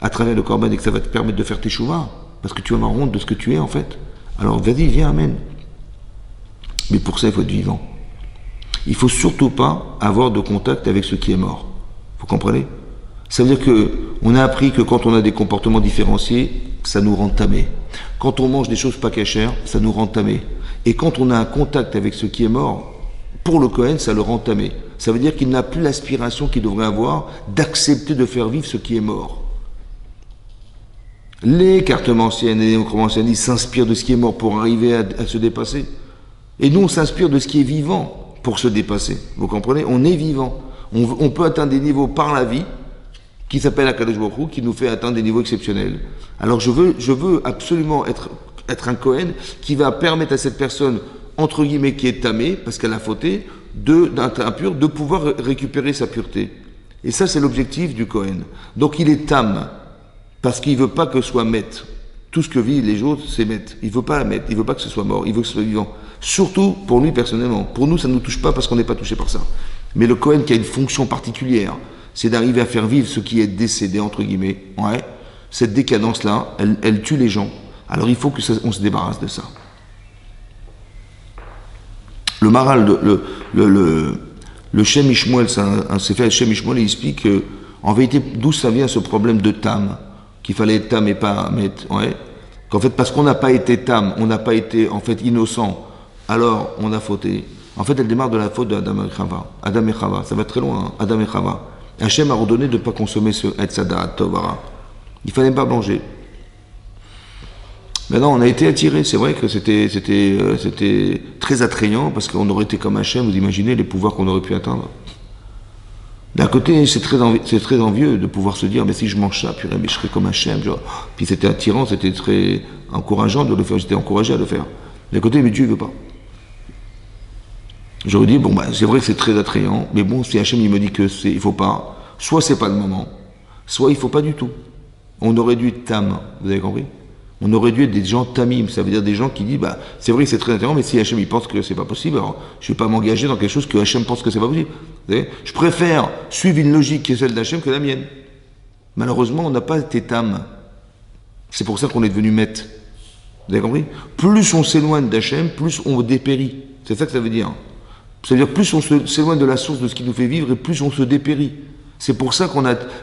à travers le korban et que ça va te permettre de faire tes chouvas, parce que tu vas avoir honte de ce que tu es en fait, alors vas-y, viens, amène. Mais pour ça, il faut être vivant. Il ne faut surtout pas avoir de contact avec ce qui est mort. Vous comprenez? Ça veut dire qu'on a appris que quand on a des comportements différenciés, ça nous rend tamés. Quand on mange des choses pas cachères, ça nous rend tamés. Et quand on a un contact avec ce qui est mort, pour le Kohen, ça le rend tamé. Ça veut dire qu'il n'a plus l'aspiration qu'il devrait avoir d'accepter de faire vivre ce qui est mort. Les cartomanciennes et les nécromanciennes, ils s'inspirent de ce qui est mort pour arriver à se dépasser. Et nous, on s'inspire de ce qui est vivant pour se dépasser. Vous comprenez? On est vivant. On peut atteindre des niveaux par la vie, qui s'appelle Akadosh Baruch Hu, qui nous fait atteindre des niveaux exceptionnels. Alors je veux absolument être un Kohen qui va permettre à cette personne, entre guillemets, qui est tamée, parce qu'elle a fauté, d'un impur, de pouvoir récupérer sa pureté. Et ça, c'est l'objectif du Kohen. Donc il est tam, parce qu'il ne veut pas que ce soit maître. Tout ce que vivent les autres, c'est maître. Il ne veut pas la mettre, il ne veut pas que ce soit mort, il veut que ce soit vivant. Surtout pour lui personnellement. Pour nous, ça ne nous touche pas parce qu'on n'est pas touché par ça. Mais le Kohen qui a une fonction particulière, c'est d'arriver à faire vivre ce qui est décédé, entre guillemets. Ouais. Cette décadence-là, elle tue les gens. Alors il faut qu'on se débarrasse de ça. Le Maral, le Shem Ishmuel, c'est un Sefer Shem Ishmuel, il explique que, en vérité, d'où ça vient ce problème de tam, qu'il fallait être tam et pas mettre, ouais. Qu'en fait, parce qu'on n'a pas été tam, on n'a pas été, en fait, innocent, alors on a fauté. En fait, elle démarre de la faute d'Adam et Chava. Adam et Chava, ça va très loin, hein. Adam et Chava. Hachem a ordonné de ne pas consommer ce Etzada, Tovara. Il ne fallait pas manger. Maintenant, on a été attirés. C'est vrai que c'était très attrayant parce qu'on aurait été comme Hachem. Vous imaginez les pouvoirs qu'on aurait pu atteindre. D'un côté, c'est très envieux de pouvoir se dire, mais si je mange ça, purée, mais je serai comme Hachem. Genre. Puis c'était attirant, c'était très encourageant de le faire. J'étais encouragé à le faire. D'un côté, mais Dieu ne veut pas. J'aurais dit, bon, bah, c'est vrai que c'est très attrayant, mais bon, si Hachem il me dit que il faut pas, soit c'est pas le moment, soit il faut pas du tout. On aurait dû être tam, vous avez compris? On aurait dû être des gens tamim, ça veut dire des gens qui disent, bah, c'est vrai que c'est très attrayant, mais si Hachem il pense que c'est pas possible, alors je vais pas m'engager dans quelque chose que Hachem pense que c'est pas possible. Vous savez, je préfère suivre une logique qui est celle d'Hachem que la mienne. Malheureusement, on n'a pas été tam. C'est pour ça qu'on est devenu maître. Vous avez compris? Plus on s'éloigne d'Hachem, plus on dépérit. C'est ça que ça veut dire. C'est-à-dire plus on s'éloigne de la source de ce qui nous fait vivre et plus on se dépérit. C'est pour ça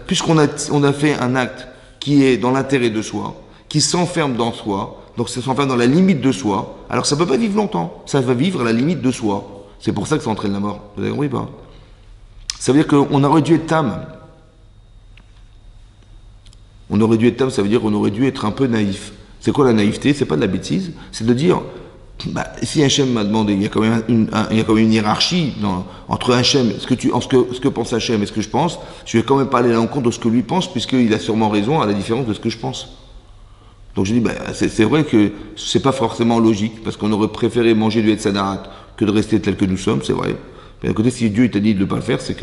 puisqu'on a fait un acte qui est dans l'intérêt de soi, qui s'enferme dans soi, donc ça s'enferme dans la limite de soi, alors ça ne peut pas vivre longtemps. Ça va vivre à la limite de soi. C'est pour ça que ça entraîne la mort. Vous avez compris pas? Ça veut dire qu'on aurait dû être tam. On aurait dû être tam, ça veut dire qu'on aurait dû être un peu naïf. C'est quoi la naïveté? C'est pas de la bêtise, c'est de dire, bah, si Hachem m'a demandé, il y a quand même une hiérarchie entre Hachem, ce que pense Hachem et ce que je pense, je vais quand même pas aller à l'encontre de ce que lui pense, puisqu'il a sûrement raison à la différence de ce que je pense. Donc je dis, bah, c'est vrai que c'est pas forcément logique, parce qu'on aurait préféré manger du Etzadarat que de rester tel que nous sommes, c'est vrai. Mais d'un côté, si Dieu t'a dit de ne pas le faire, c'est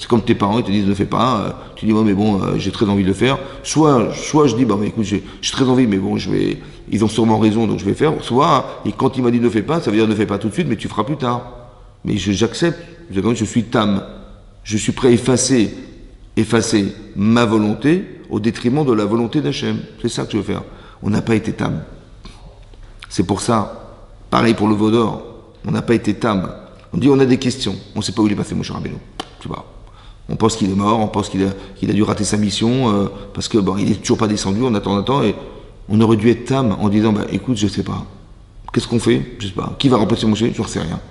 comme tes parents, ils te disent ne le fais pas, tu dis, ouais, mais bon, j'ai très envie de le faire. Soit je dis, bah, écoute, j'ai très envie, mais bon, ils ont sûrement raison, donc je vais faire. Soit, et quand il m'a dit ne fais pas, ça veut dire ne fais pas tout de suite, mais tu feras plus tard. Mais j'accepte, je suis tam. Je suis prêt à effacer ma volonté au détriment de la volonté d'Hachem. C'est ça que je veux faire. On n'a pas été tam. C'est pour ça, pareil pour le veau d'or, on n'a pas été tam. On dit on a des questions, on ne sait pas où il est passé Moshe Rabbeinu. Tu vois. On pense qu'il est mort, on pense qu'il a dû rater sa mission, parce que bon, il n'est toujours pas descendu, on attend, et on aurait dû être tam en disant, bah écoute, je ne sais pas. Qu'est-ce qu'on fait? Je ne sais pas. Qui va remplacer Moshe? Je n'en sais rien.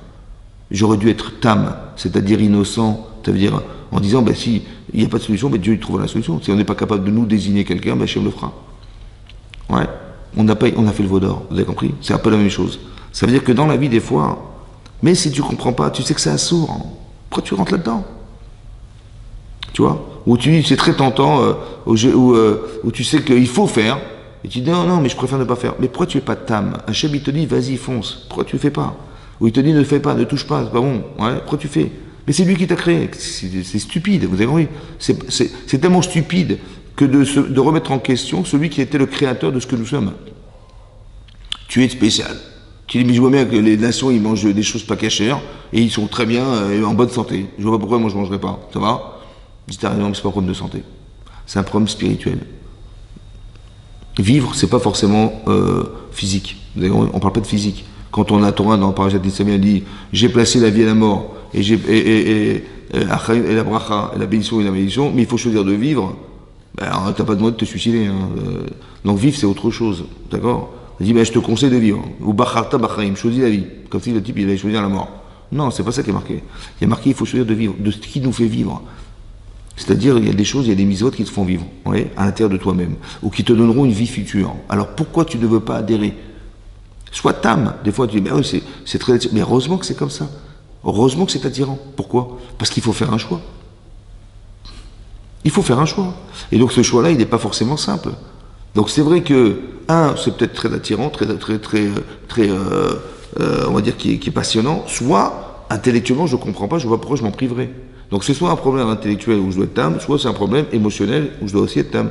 J'aurais dû être tam, c'est-à-dire innocent, ça veut dire en disant, bah si il n'y a pas de solution, bah, Dieu il trouvera la solution. Si on n'est pas capable de nous désigner quelqu'un, bah Hachem le fera. Ouais. On a fait le veau d'or, vous avez compris? C'est un peu la même chose. Ça veut dire que dans la vie, des fois, mais si tu ne comprends pas, tu sais que c'est assourd, hein. Pourquoi tu rentres là-dedans? Tu vois? Ou c'est très tentant, où tu sais qu'il faut faire, et tu dis non, mais je préfère ne pas faire. Mais pourquoi tu n'es pas tam? Hachem, il te dit, vas-y, fonce. Pourquoi tu ne fais pas? Ou il te dit, ne fais pas, ne touche pas, c'est pas bon. Ouais, pourquoi tu fais? Mais c'est lui qui t'a créé. C'est stupide, vous avez compris? C'est tellement stupide que de remettre en question celui qui était le créateur de ce que nous sommes. Tu es spécial. Tu dis, mais je vois bien que les nations, ils mangent des choses pas cachères, et ils sont très bien, en bonne santé. Je vois pas pourquoi moi je mangerais pas. Ça va? Je dis, t'as raison, mais c'est pas un problème de santé. C'est un problème spirituel. Vivre, c'est pas forcément physique. On parle pas de physique. Quand on a la Torah dans Parashat Nitzavim, elle dit, j'ai placé la vie et la mort, et la bracha, et la bénédiction et la malédiction, mais il faut choisir de vivre. Ben, t'as pas demandé de te suicider. Hein. Donc vivre, c'est autre chose. D'accord? Il dit, ben, je te conseille de vivre. Ou bacharta bachaim, choisis la vie. Comme si le type, il allait choisir la mort. Non, c'est pas ça qui est marqué. Il y a marqué, il faut choisir de vivre, de ce qui nous fait vivre. C'est-à-dire, il y a des choses, il y a des mitzvot qui te font vivre, ouais, à l'intérieur de toi-même, ou qui te donneront une vie future. Alors pourquoi tu ne veux pas adhérer? Sois tam. Des fois, tu dis, ben oui, c'est très attirant. Mais heureusement que c'est comme ça. Heureusement que c'est attirant. Pourquoi? Parce qu'il faut faire un choix. Il faut faire un choix. Et donc ce choix-là, il n'est pas forcément simple. Donc c'est vrai que, c'est peut-être très attirant, très on va dire, qui est passionnant, soit, intellectuellement, je ne comprends pas, je vois pourquoi je m'en priverais. Donc c'est soit un problème intellectuel où je dois être tam, soit c'est un problème émotionnel où je dois aussi être tam.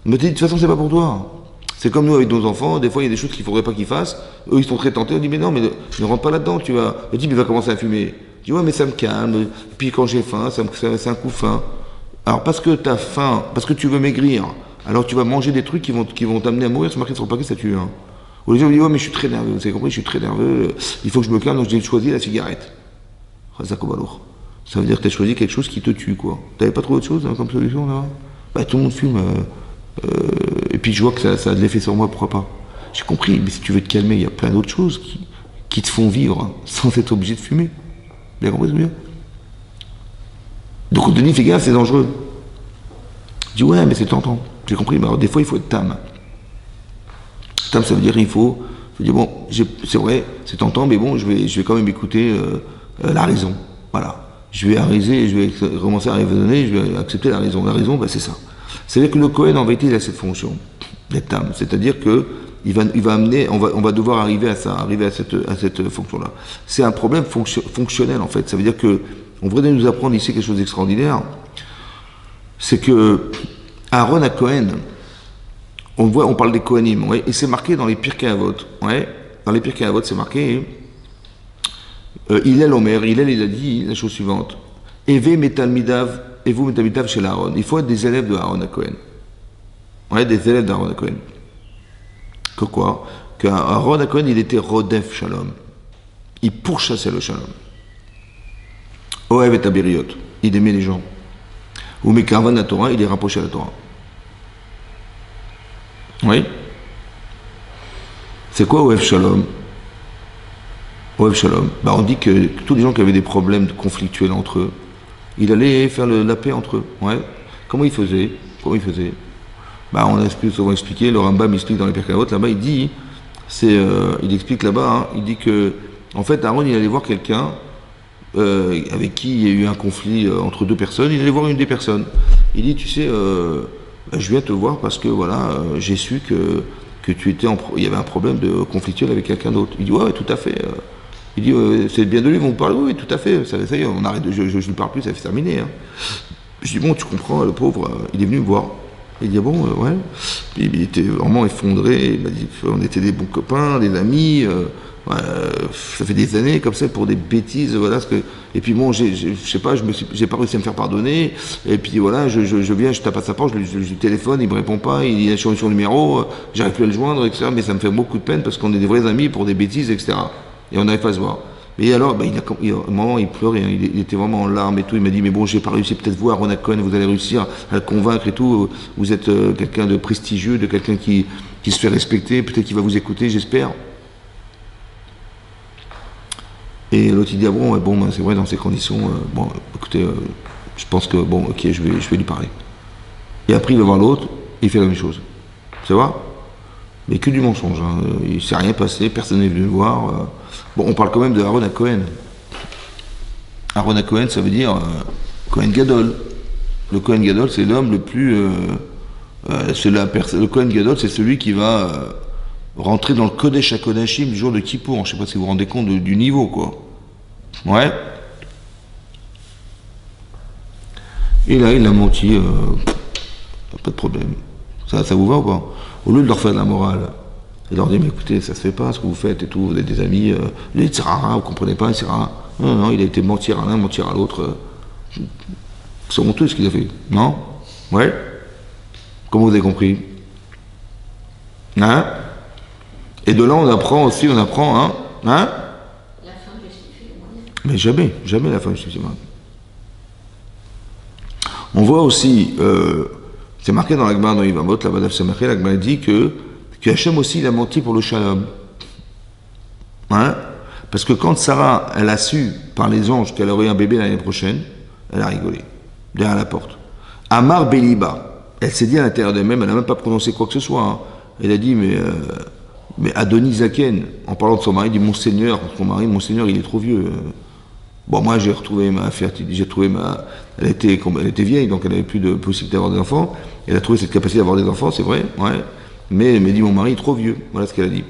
Mais de toute façon, c'est pas pour toi. C'est comme nous avec nos enfants, des fois il y a des choses qu'il ne faudrait pas qu'ils fassent, eux ils sont très tentés, on dit mais non, mais ne rentre pas là-dedans, tu vas. Le type il va commencer à fumer. Tu dis ouais mais ça me calme, puis quand j'ai faim, c'est un coup de faim. Alors parce que tu as faim, parce que tu veux maigrir, alors tu vas manger des trucs qui vont t'amener à mourir, c'est marqué sur le paquet, ça tue. Hein. Ou les gens disent ouais mais je suis très nerveux, vous avez compris, je suis très nerveux, il faut que je me calme, donc j'ai choisi la cigarette. Ça veut dire que tu as choisi quelque chose qui te tue, quoi. T'avais pas trouvé autre chose hein, comme solution, là? Bah, tout le monde fume. Et puis je vois que ça a de l'effet sur moi, pourquoi pas? J'ai compris, mais si tu veux te calmer, il y a plein d'autres choses qui te font vivre hein, sans être obligé de fumer. Bien compris, c'est bien? Donc on te dit, fais gaffe, c'est dangereux. Je dis, ouais, mais c'est tentant. J'ai compris, mais alors des fois, il faut être tam. Tam, ça veut dire, il faut dire, bon, c'est vrai, c'est tentant, mais bon, je vais quand même écouter la raison. Voilà. Je vais arrêter, je vais commencer à raisonner, je vais accepter la raison. La raison, ben, c'est ça. C'est-à-dire que le Kohen, en vérité, il a cette fonction d'être tam. C'est-à-dire que il va amener, on va devoir arriver à ça, arriver à cette fonction-là. C'est un problème fonctionnel, en fait. Ça veut dire que on voudrait nous apprendre ici quelque chose d'extraordinaire. C'est que Aaron à Kohen, on parle des Kohanim, ouais, et c'est marqué dans les Pirkei Avot. Ouais, dans les Pirkei Avot, c'est marqué. Hillel Omer, il a dit la chose suivante. Eve metalmidav, et vous metalmidav chez Aaron. Il faut être des élèves de Aaron à Cohen. Ouais, des élèves d'Aaron à Cohen. Que quoi? Qu'Aaron à Cohen, il était Rodef Shalom. Il pourchassait le Shalom. Oev et Abiriot. Il aimait les gens. Ou Mekarvan la Torah, il les rapprochait à la Torah. Oui? C'est quoi Oev Shalom? Oev Shalom. Bah, on dit que tous les gens qui avaient des problèmes conflictuels entre eux, il allait faire la paix entre eux. Ouais. Comment il faisait? Bah, on a souvent expliqué, le Rambam explique dans les Pirkei Avot, là-bas il dit, il explique là-bas, hein, il dit que, en fait, Aaron il allait voir quelqu'un avec qui il y a eu un conflit entre deux personnes, il allait voir une des personnes. Il dit, tu sais, bah, je viens te voir parce que voilà, j'ai su que tu étais il y avait un problème de conflictuel avec quelqu'un d'autre. Il dit, ouais, tout à fait. Il dit, c'est bien de lui, vous parlez, oui, tout à fait, ça y est, on arrête, je ne lui parle plus, ça fait terminer. Hein. Je dis, bon, tu comprends, le pauvre, il est venu me voir. Il dit, ah bon, ouais. Puis, il était vraiment effondré, il m'a dit, on était des bons copains, des amis, ça fait des années comme ça pour des bêtises, voilà. Et puis bon, je sais pas, j'ai pas réussi à me faire pardonner, et puis voilà, je viens, je tape à sa porte, je lui téléphone, il me répond pas, il a changé son numéro, j'arrive plus à le joindre, etc. Mais ça me fait beaucoup de peine parce qu'on est des vrais amis pour des bêtises, etc. Et on n'arrive pas à se voir. Mais alors, ben, à un moment, il pleurait, hein, il était vraiment en larmes et tout. Il m'a dit, mais bon, j'ai pas réussi, peut-être vous, Aaron Cohen, vous allez réussir à le convaincre et tout. Vous êtes quelqu'un de prestigieux, de quelqu'un qui se fait respecter, peut-être qu'il va vous écouter, j'espère. Et l'autre, il dit, ah bon, ben, c'est vrai, dans ces conditions, bon, écoutez, je pense que, bon, ok, je vais lui parler. Et après, il va voir l'autre, et il fait la même chose. Ça va? Mais que du mensonge, hein. Il ne s'est rien passé, personne n'est venu le voir. Bon, on parle quand même de Aaron Cohen. Aaron Cohen, ça veut dire Cohen Gadol. Le Cohen Gadol, c'est l'homme le plus... le Cohen Gadol, c'est celui qui va rentrer dans le Kodesh HaKodashim du jour de Kippour. Je ne sais pas si vous vous rendez compte du niveau, quoi. Ouais. Et là, il a menti pas de problème. Ça vous va ou pas? Au lieu de leur faire de la morale, et leur dire, mais écoutez, ça se fait pas ce que vous faites et tout, vous êtes des amis, les tzara, vous comprenez pas, etc. Non, non, il a été mentir à l'un, mentir à l'autre. C'est honteux ce qu'il a fait, non? Ouais? Comment vous avez compris? Hein? Et de là, on apprend, hein? Hein? La fin justifie le moyen. Mais jamais, jamais la fin justifie le moyen. On voit aussi, c'est marqué dans la Gemara dans Yevamot, la Badav Samaré, la Gemara dit que Hachem aussi, il a menti pour le shalom. Hein? Parce que quand Sarah, elle a su par les anges qu'elle aurait un bébé l'année prochaine, elle a rigolé, derrière la porte. Amar Beliba, elle s'est dit à l'intérieur d'elle-même, elle n'a même pas prononcé quoi que ce soit. Hein. Elle a dit, mais Adonis Zaken, en parlant de son mari, dit, mon Seigneur, il est trop vieux. Bon, moi, j'ai retrouvé ma fertilité, elle était vieille, donc elle n'avait plus de possibilité d'avoir des enfants. Elle a trouvé cette capacité d'avoir des enfants, c'est vrai, ouais. Mais elle m'a dit, mon mari est trop vieux. Voilà ce qu'elle a dit.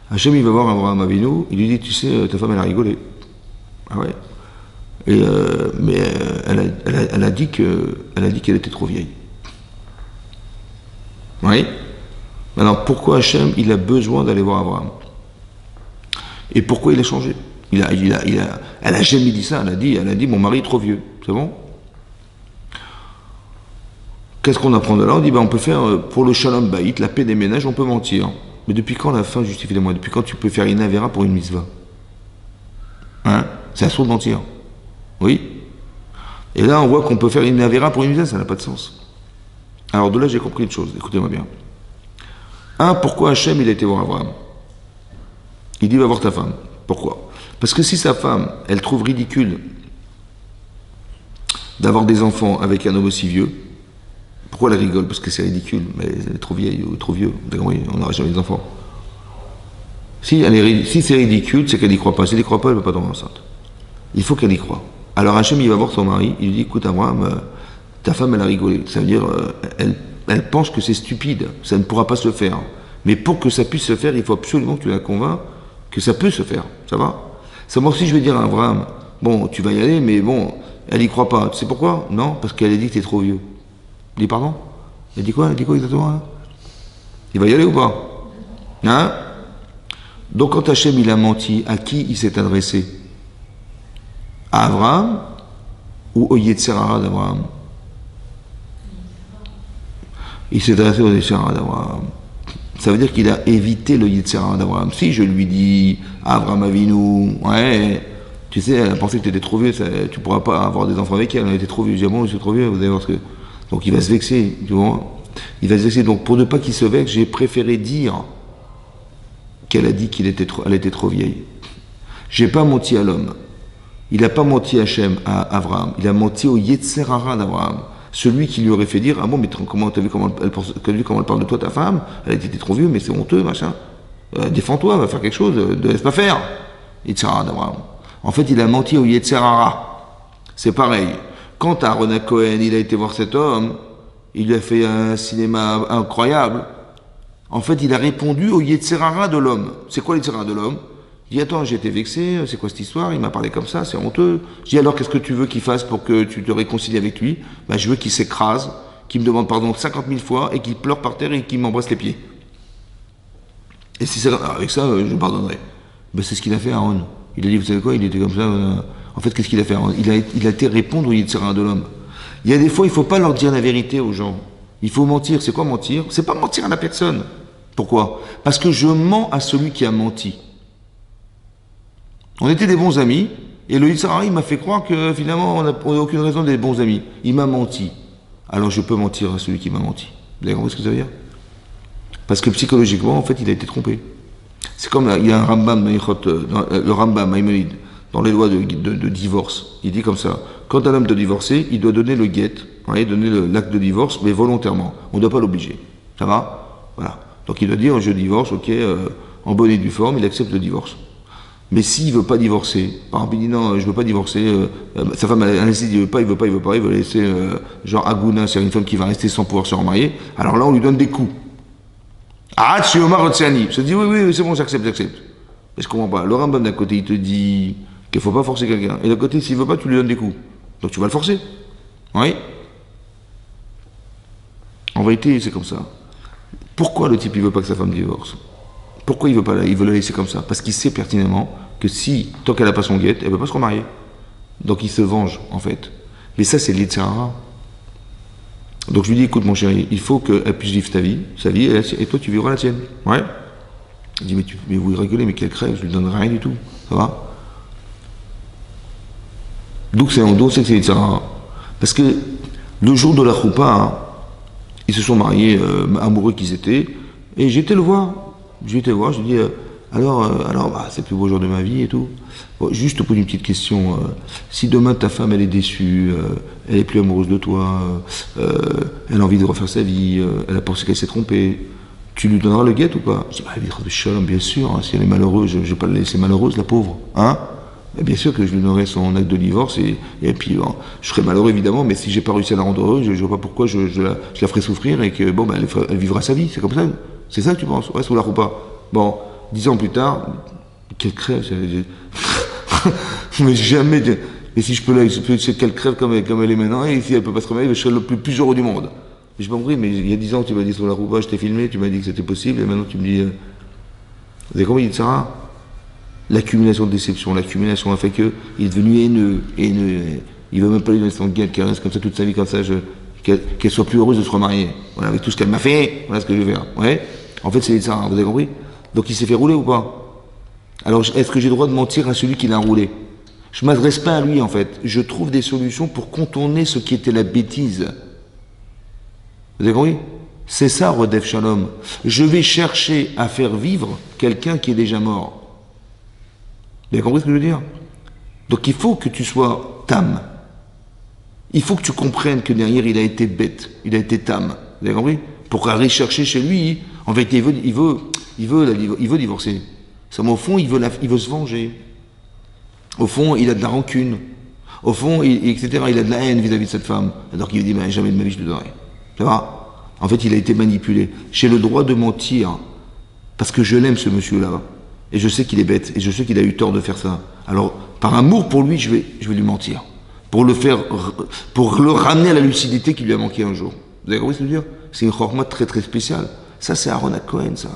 Hachem, il va voir Abraham Avinu, il lui dit, tu sais, ta femme, elle a rigolé. Ah ouais. Et, mais elle a dit qu'elle était trop vieille. Oui. Alors, pourquoi Hachem, il a besoin d'aller voir Abraham? Et pourquoi il a changé? Elle a jamais dit ça, elle a dit, mon mari est trop vieux. C'est bon? Qu'est-ce qu'on apprend de là? On dit, on peut faire, pour le shalom baït, la paix des ménages, on peut mentir. Mais depuis quand la fin justifie les moyens? Depuis quand tu peux faire une avéra pour une mitzvah? Hein? C'est assaut de mentir. Oui? Et là, on voit qu'on peut faire une avéra pour une mitzvah, ça n'a pas de sens. Alors de là, j'ai compris une chose, écoutez-moi bien. Pourquoi Hachem, il a été voir Abraham? Il dit, va voir ta femme. Pourquoi? Parce que si sa femme, elle trouve ridicule d'avoir des enfants avec un homme aussi vieux, pourquoi elle rigole? Parce que c'est ridicule, mais elle est trop vieille ou trop vieux. On n'aura jamais des enfants. Si c'est ridicule, c'est qu'elle n'y croit pas. Si elle n'y croit pas, elle ne peut pas tomber enceinte. Il faut qu'elle y croie. Alors Hachem, il va voir son mari, il lui dit, écoute Abraham, ta femme, elle a rigolé. Ça veut dire, elle pense que c'est stupide, ça ne pourra pas se faire. Mais pour que ça puisse se faire, il faut absolument que tu la convainques que ça peut se faire. Ça va? C'est moi aussi, je vais dire à Abraham, bon, tu vas y aller, mais bon, elle n'y croit pas. Tu sais pourquoi? Non, parce qu'elle a dit que tu es trop vieux. Il dit pardon? Elle dit quoi? Elle dit quoi exactement? Hein? Il va y aller ou pas? Hein? Donc quand Hachem il a menti, à qui il s'est adressé? À Abraham ou au Yetzirah d'Abraham? Il s'est adressé au Yetzirah d'Abraham. Ça veut dire qu'il a évité le Yetzirah d'Abraham. Si je lui dis, Abraham Avinu, ouais, tu sais, elle a pensé que tu étais trop vieux, tu ne pourras pas avoir des enfants avec elle, elle était trop vieux. Je dis, bon, je suis trop vieux, vous allez voir ce que... Donc il va se vexer, tu vois. Il va se vexer. Donc pour ne pas qu'il se vexe, j'ai préféré dire qu'elle a dit qu'elle était trop vieille. J'ai pas menti à l'homme. Il n'a pas menti à Hachem, à Abraham. Il a menti au Yetzirah d'Abraham. Celui qui lui aurait fait dire, ah bon, mais t'as vu comment elle parle de toi, ta femme? Elle a dit, t'es trop vieux, mais c'est honteux, machin. Défends-toi, va faire quelque chose, ne laisse pas faire. Yetzirah d'Abraham. En fait, il a menti au Yetzirah. C'est pareil. Quand Aaron Cohen, il a été voir cet homme, il lui a fait un cinéma incroyable. En fait, il a répondu au Yetzirah de l'homme. C'est quoi le Yetzirah de l'homme? Il dit, attends, j'ai été vexé, c'est quoi cette histoire? Il m'a parlé comme ça, c'est honteux. Je dis, alors qu'est-ce que tu veux qu'il fasse pour que tu te réconcilies avec lui? Ben, je veux qu'il s'écrase, qu'il me demande pardon 50 000 fois et qu'il pleure par terre et qu'il m'embrasse les pieds. Et si c'est avec ça, je pardonnerai. Ben, c'est ce qu'il a fait Aaron. Il a dit, vous savez quoi? Il était comme ça. En fait, qu'est-ce qu'il a fait Aaron? Il a été répondre au Yetzirah de l'homme. Il y a des fois, il ne faut pas leur dire la vérité aux gens. Il faut mentir. C'est quoi mentir? C'est pas mentir à la personne. Pourquoi? Parce que je mens à celui qui a menti. On était des bons amis, et le Yetzirah, il m'a fait croire que finalement, on n'a aucune raison d'être bons amis. Il m'a menti. Alors je peux mentir à celui qui m'a menti. Vous avez compris ce que ça veut dire? Parce que psychologiquement, en fait, il a été trompé. C'est comme il y a un Rambam, le Rambam Maïmonide, dans les lois de divorce. Il dit comme ça, quand un homme doit divorcer, il doit donner le guet, donner l'acte de divorce, mais volontairement. On ne doit pas l'obliger. Ça va? Voilà. Donc il doit dire, je divorce, ok, en bonne et due forme, il accepte le divorce. Mais s'il ne veut pas divorcer, par exemple, il dit non, je ne veux pas divorcer, sa femme, elle dit, il veut pas, il veut laisser, genre Aguna, c'est une femme qui va rester sans pouvoir se remarier, alors là, on lui donne des coups. Ah, tu es Omar Otsiani. Je te dis, oui, c'est bon, j'accepte. Mais je comprends pas. Le Rambam d'un côté, il te dit qu'il ne faut pas forcer quelqu'un. Et d'un côté, s'il ne veut pas, tu lui donnes des coups. Donc tu vas le forcer. Oui. vérité, c'est comme ça. Pourquoi le type, il veut pas que sa femme divorce? Pourquoi il veut pas il veut la laisser comme ça? Parce qu'il sait pertinemment que si, tant qu'elle n'a pas son guette, elle ne peut pas se remarier. Donc il se venge, en fait. Mais ça, c'est l'Yitzhara. Donc je lui dis, écoute mon chéri, il faut qu'elle puisse vivre sa vie, et toi tu vivras la tienne. Ouais. Il dit, mais vous rigolez, mais qu'elle crève, je lui donnerai rien du tout. Ça va? Donc c'est que c'est Yitzhara. Parce que le jour de la choupa, hein, ils se sont mariés, amoureux qu'ils étaient, et j'étais le voir. Je lui dis, alors c'est le plus beau jour de ma vie et tout. Bon, juste te poser une petite question. Si demain ta femme elle est déçue, elle est plus amoureuse de toi, elle a envie de refaire sa vie, elle a pensé qu'elle s'est trompée, tu lui donneras le guet ou pas? Je dis, bah, bien sûr, hein, si elle est malheureuse, je ne vais pas la laisser malheureuse, la pauvre. Hein? Et bien sûr que je lui donnerai son acte de divorce et puis bon, je serai malheureux évidemment, mais si j'ai pas réussi à la rendre heureuse, je ne vois pas pourquoi je la ferai souffrir et que bon, ben, elle vivra sa vie, c'est comme ça. C'est ça que tu penses? Ouais, c'est ou la pas. Bon, 10 ans plus tard, qu'elle crève, mais jamais. Et si je peux qu'elle crève comme elle est maintenant, et si elle peut pas se remettre, je serai le plus heureux du monde. Je n'ai pas compris, mais il y a 10 ans, tu m'as dit sur la roupa, je t'ai filmé, tu m'as dit que c'était possible, et maintenant tu me dis. Vous avez compris, il dit Sarah? L'accumulation de déception, l'accumulation a fait qu'il est devenu haineux. Il veut même pas lui donner son guette, qu'elle reste comme ça toute sa vie, comme ça, qu'elle soit plus heureuse de se remarier. Voilà, avec tout ce qu'elle m'a fait, voilà ce que je vais faire. Ouais. En fait, c'est ça, vous avez compris? Donc il s'est fait rouler ou pas? Alors, est-ce que j'ai le droit de mentir à celui qui l'a roulé? Je ne m'adresse pas à lui, en fait. Je trouve des solutions pour contourner ce qui était la bêtise. Vous avez compris? C'est ça, Rodef Shalom. Je vais chercher à faire vivre quelqu'un qui est déjà mort. Vous avez compris ce que je veux dire? Donc il faut que tu sois tam. Il faut que tu comprennes que derrière il a été bête, il a été tam. Vous avez compris? Pour aller chercher chez lui, en fait il veut divorcer. Au fond il veut se venger. Au fond il a de la rancune. Au fond, etc. Il a de la haine vis-à-vis de cette femme. Alors qu'il dit, ben, jamais de ma vie je te donnerai. Ça va? En fait il a été manipulé. J'ai le droit de mentir parce que je l'aime ce monsieur-là. Et je sais qu'il est bête, et je sais qu'il a eu tort de faire ça. Alors, par amour pour lui, je vais lui mentir. Pour le ramener à la lucidité qui lui a manqué un jour. Vous avez compris ce que je veux dire? C'est une chorma très très spéciale. Ça, c'est Aaron à Cohen, ça.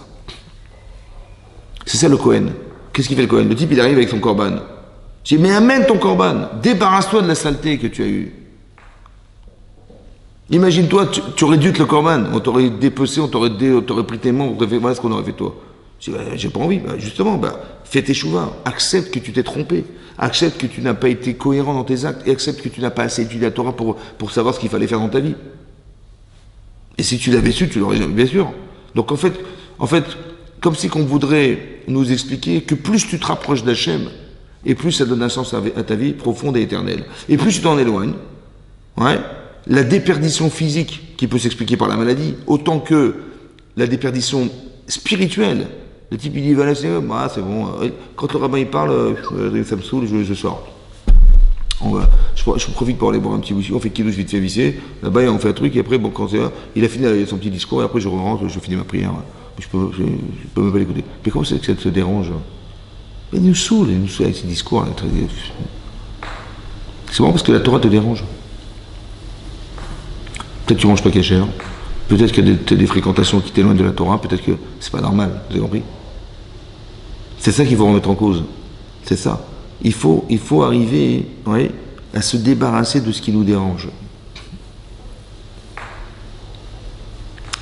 C'est ça le Cohen. Qu'est-ce qu'il fait le Cohen? Le type, il arrive avec son corban. Je dis, mais amène ton corban. Débarrasse-toi de la saleté que tu as eue. Imagine-toi, tu aurais dû être le corban. On t'aurait dépecé, on t'aurait pris tes mains, on t'aurait fait, voilà ce qu'on aurait fait toi. J'ai pas envie. Justement, fais tes chouvas. Accepte que tu t'es trompé. Accepte que tu n'as pas été cohérent dans tes actes. Et accepte que tu n'as pas assez étudié la Torah pour savoir ce qu'il fallait faire dans ta vie. Et si tu l'avais su, tu l'aurais jamais, bien sûr. Donc en fait, comme si qu'on voudrait nous expliquer que plus tu te rapproches d'Hachem, et plus ça donne un sens à ta vie profonde et éternelle. Et plus tu t'en éloignes, ouais, la déperdition physique qui peut s'expliquer par la maladie, autant que la déperdition spirituelle. Le type il dit voilà c'est bon. Quand le rabbin il parle, ça me saoule, je sors. Je profite pour aller boire un petit bouchon, on fait kidouche vite fait vissé. Là-bas on fait un truc et après bon quand il a fini son petit discours et après je rentre, je finis ma prière. Je peux même pas l'écouter. Mais comment c'est que ça te dérange? Il nous saoule avec ces discours. C'est vraiment parce que la Torah te dérange. Peut-être que tu manges pas cachère. Peut-être qu'il y a des fréquentations qui t'éloignent de la Torah. Peut-être que c'est pas normal. Vous avez compris? C'est ça qu'il faut remettre en cause. C'est ça. Il faut arriver à se débarrasser de ce qui nous dérange.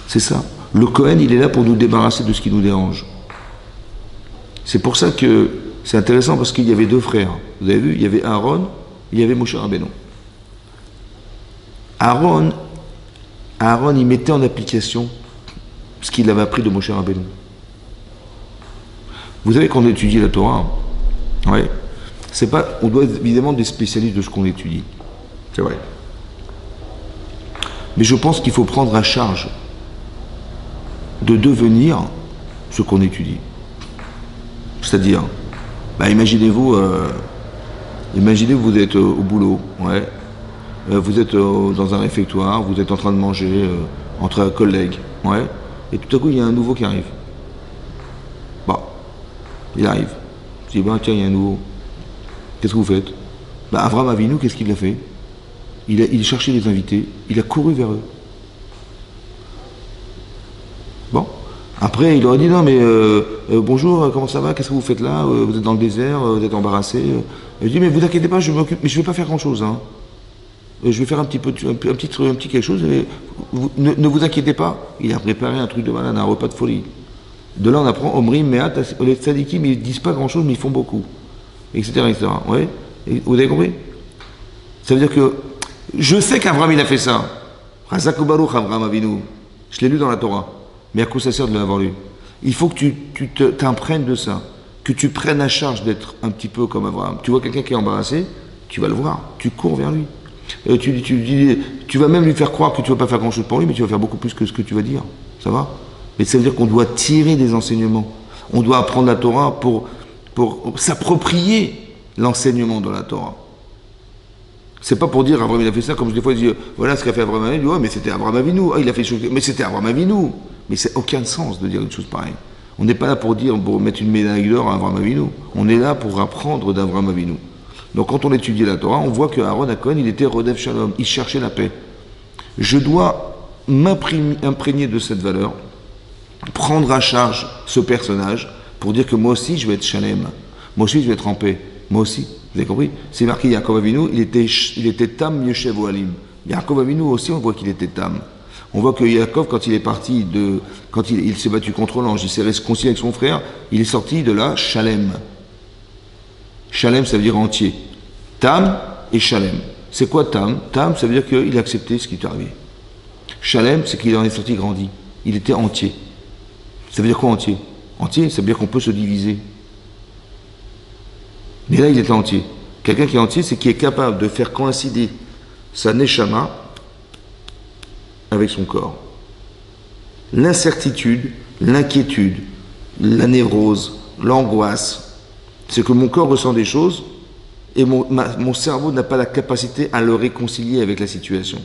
C'est ça. Le Cohen, il est là pour nous débarrasser de ce qui nous dérange. C'est pour ça que c'est intéressant parce qu'il y avait deux frères. Vous avez vu, il y avait Aaron, il y avait Moshe Rabbeinu. Aaron, il mettait en application ce qu'il avait appris de Moshe Rabbeinu. Vous savez qu'on étudie la Torah, ouais. C'est pas, on doit être évidemment des spécialistes de ce qu'on étudie. C'est vrai. Mais je pense qu'il faut prendre à charge de devenir ce qu'on étudie. C'est-à-dire, imaginez-vous, vous êtes au boulot, ouais. Vous êtes dans un réfectoire, vous êtes en train de manger entre collègues, ouais. Et tout à coup, il y a un nouveau qui arrive. Il arrive. Je dis, tiens, il y a un nouveau. Qu'est-ce que vous faites? Avraham Avinu, qu'est-ce qu'il a fait? Il cherchait les invités, il a couru vers eux. Après, il aurait dit non, mais bonjour, comment ça va? Qu'est-ce que vous faites là? Vous êtes dans le désert, vous êtes embarrassé. Il dit mais vous inquiétez pas, je m'occupe, mais je vais pas faire grand-chose. Hein. Je vais faire un petit quelque chose. Et ne vous inquiétez pas. Il a préparé un truc de malade, un repas de folie. De là, on apprend Omrim, Meat, les tzadikim, ils disent pas grand-chose, mais ils font beaucoup, etc., etc. Ouais. Et vous avez compris? Ça veut dire que je sais qu'Abraham il a fait ça. Razak Baruch Abraham Avinu. Je l'ai lu dans la Torah. Mais à quoi ça sert de l'avoir lu? Il faut que tu t'imprègnes de ça, que tu prennes à charge d'être un petit peu comme Abraham. Tu vois quelqu'un qui est embarrassé, tu vas le voir, tu cours vers lui. Tu vas même lui faire croire que tu ne vas pas faire grand-chose pour lui, mais tu vas faire beaucoup plus que ce que tu vas dire. Ça va? Mais ça veut dire qu'on doit tirer des enseignements. On doit apprendre la Torah pour s'approprier l'enseignement de la Torah. C'est pas pour dire Abraham il a fait ça, comme des fois je dis voilà ce qu'a fait Abraham Avinu, ouais, mais c'était Abraham Avinu, il a fait chose, mais c'était Abraham Avinu. Mais c'est aucun sens de dire une chose pareille. On n'est pas là pour mettre une médaille d'or à Abraham Avinu. On est là pour apprendre d'Abraham Avinu. Donc quand on étudie la Torah, on voit que Aaron Akon, il était Rodef Shalom, il cherchait la paix. Je dois m'imprégner de cette valeur, prendre à charge ce personnage pour dire que moi aussi je vais être Shalem, moi aussi je vais être en paix, moi aussi. Vous avez compris? C'est marqué Yaakov Avinu, il était Tam Yoshev Ohalim. Yaakov Avinu aussi, on voit qu'il était Tam. On voit que Yaakov, quand il est parti quand il s'est battu contre l'ange, il s'est réconcilié avec son frère, il est sorti de là Shalem. Shalem, ça veut dire entier. Tam et Shalem. C'est quoi Tam? Tam, ça veut dire qu'il a accepté ce qui est arrivé. Shalem, c'est qu'il en est sorti grandi. Il était entier. Ça veut dire quoi entier? Entier, ça veut dire qu'on peut se diviser. Mais là, il était entier. Quelqu'un qui est entier, c'est qui est capable de faire coïncider sa neshama avec son corps. L'incertitude, l'inquiétude, la névrose, l'angoisse, c'est que mon corps ressent des choses et mon cerveau n'a pas la capacité à le réconcilier avec la situation.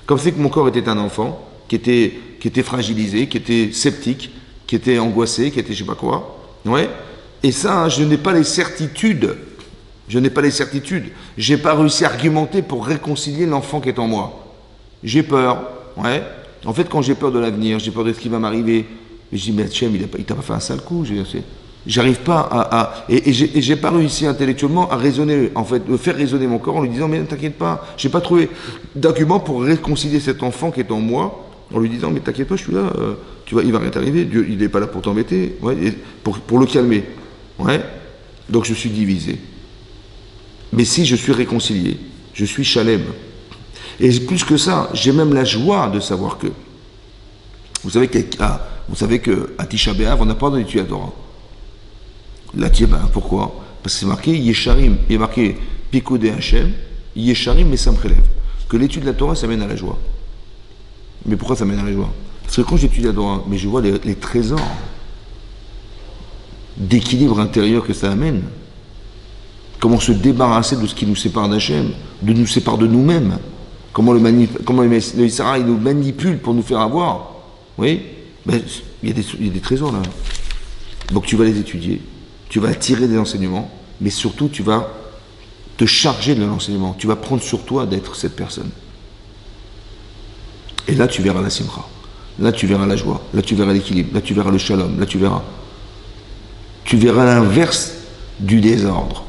Comme c'est que mon corps était un enfant, qui était fragilisé, qui était sceptique, qui était angoissé, qui était je sais pas quoi. Ouais. Et ça, je n'ai pas les certitudes. Je n'ai pas les certitudes. J'ai pas réussi à argumenter pour réconcilier l'enfant qui est en moi. J'ai peur. Ouais. En fait, quand j'ai peur de l'avenir, j'ai peur de ce qui va m'arriver. Et je dis, mais Hachem, il t'a pas fait un sale coup. J'arrive pas et j'ai pas réussi intellectuellement à raisonner, en fait, de faire raisonner mon corps en lui disant, mais ne t'inquiète pas, j'ai pas trouvé d'argument pour réconcilier cet enfant qui est en moi, en lui disant, mais t'inquiète pas, je suis là, tu vois, il va rien t'arriver, Dieu, il n'est pas là pour t'embêter, ouais, pour le calmer. Ouais. Donc je suis divisé. Mais si je suis réconcilié, je suis Shalem. Et plus que ça, j'ai même la joie de savoir que, vous savez qu'à Tisha B'Av, on n'a pas d'étude à Torah. Là, pourquoi? Parce que c'est marqué Yesharim, il est marqué Pikodé Hachem, Yesharim mais ça me relève. Que l'étude de la Torah, ça mène à la joie. Mais pourquoi ça mène à la joie? Parce que quand j'étudie la Torah, mais je vois les trésors d'équilibre intérieur que ça amène. Comment se débarrasser de ce qui nous sépare d'Hachem, de nous sépare de nous-mêmes. Comment le Israël nous manipule pour nous faire avoir. Oui, ben, il y a des trésors là. Donc tu vas les étudier, tu vas tirer des enseignements, mais surtout tu vas te charger de l'enseignement. Tu vas prendre sur toi d'être cette personne. Et là tu verras la simcha. Là tu verras la joie. Là tu verras l'équilibre. Là tu verras le shalom. Là tu verras. Tu verras l'inverse du désordre.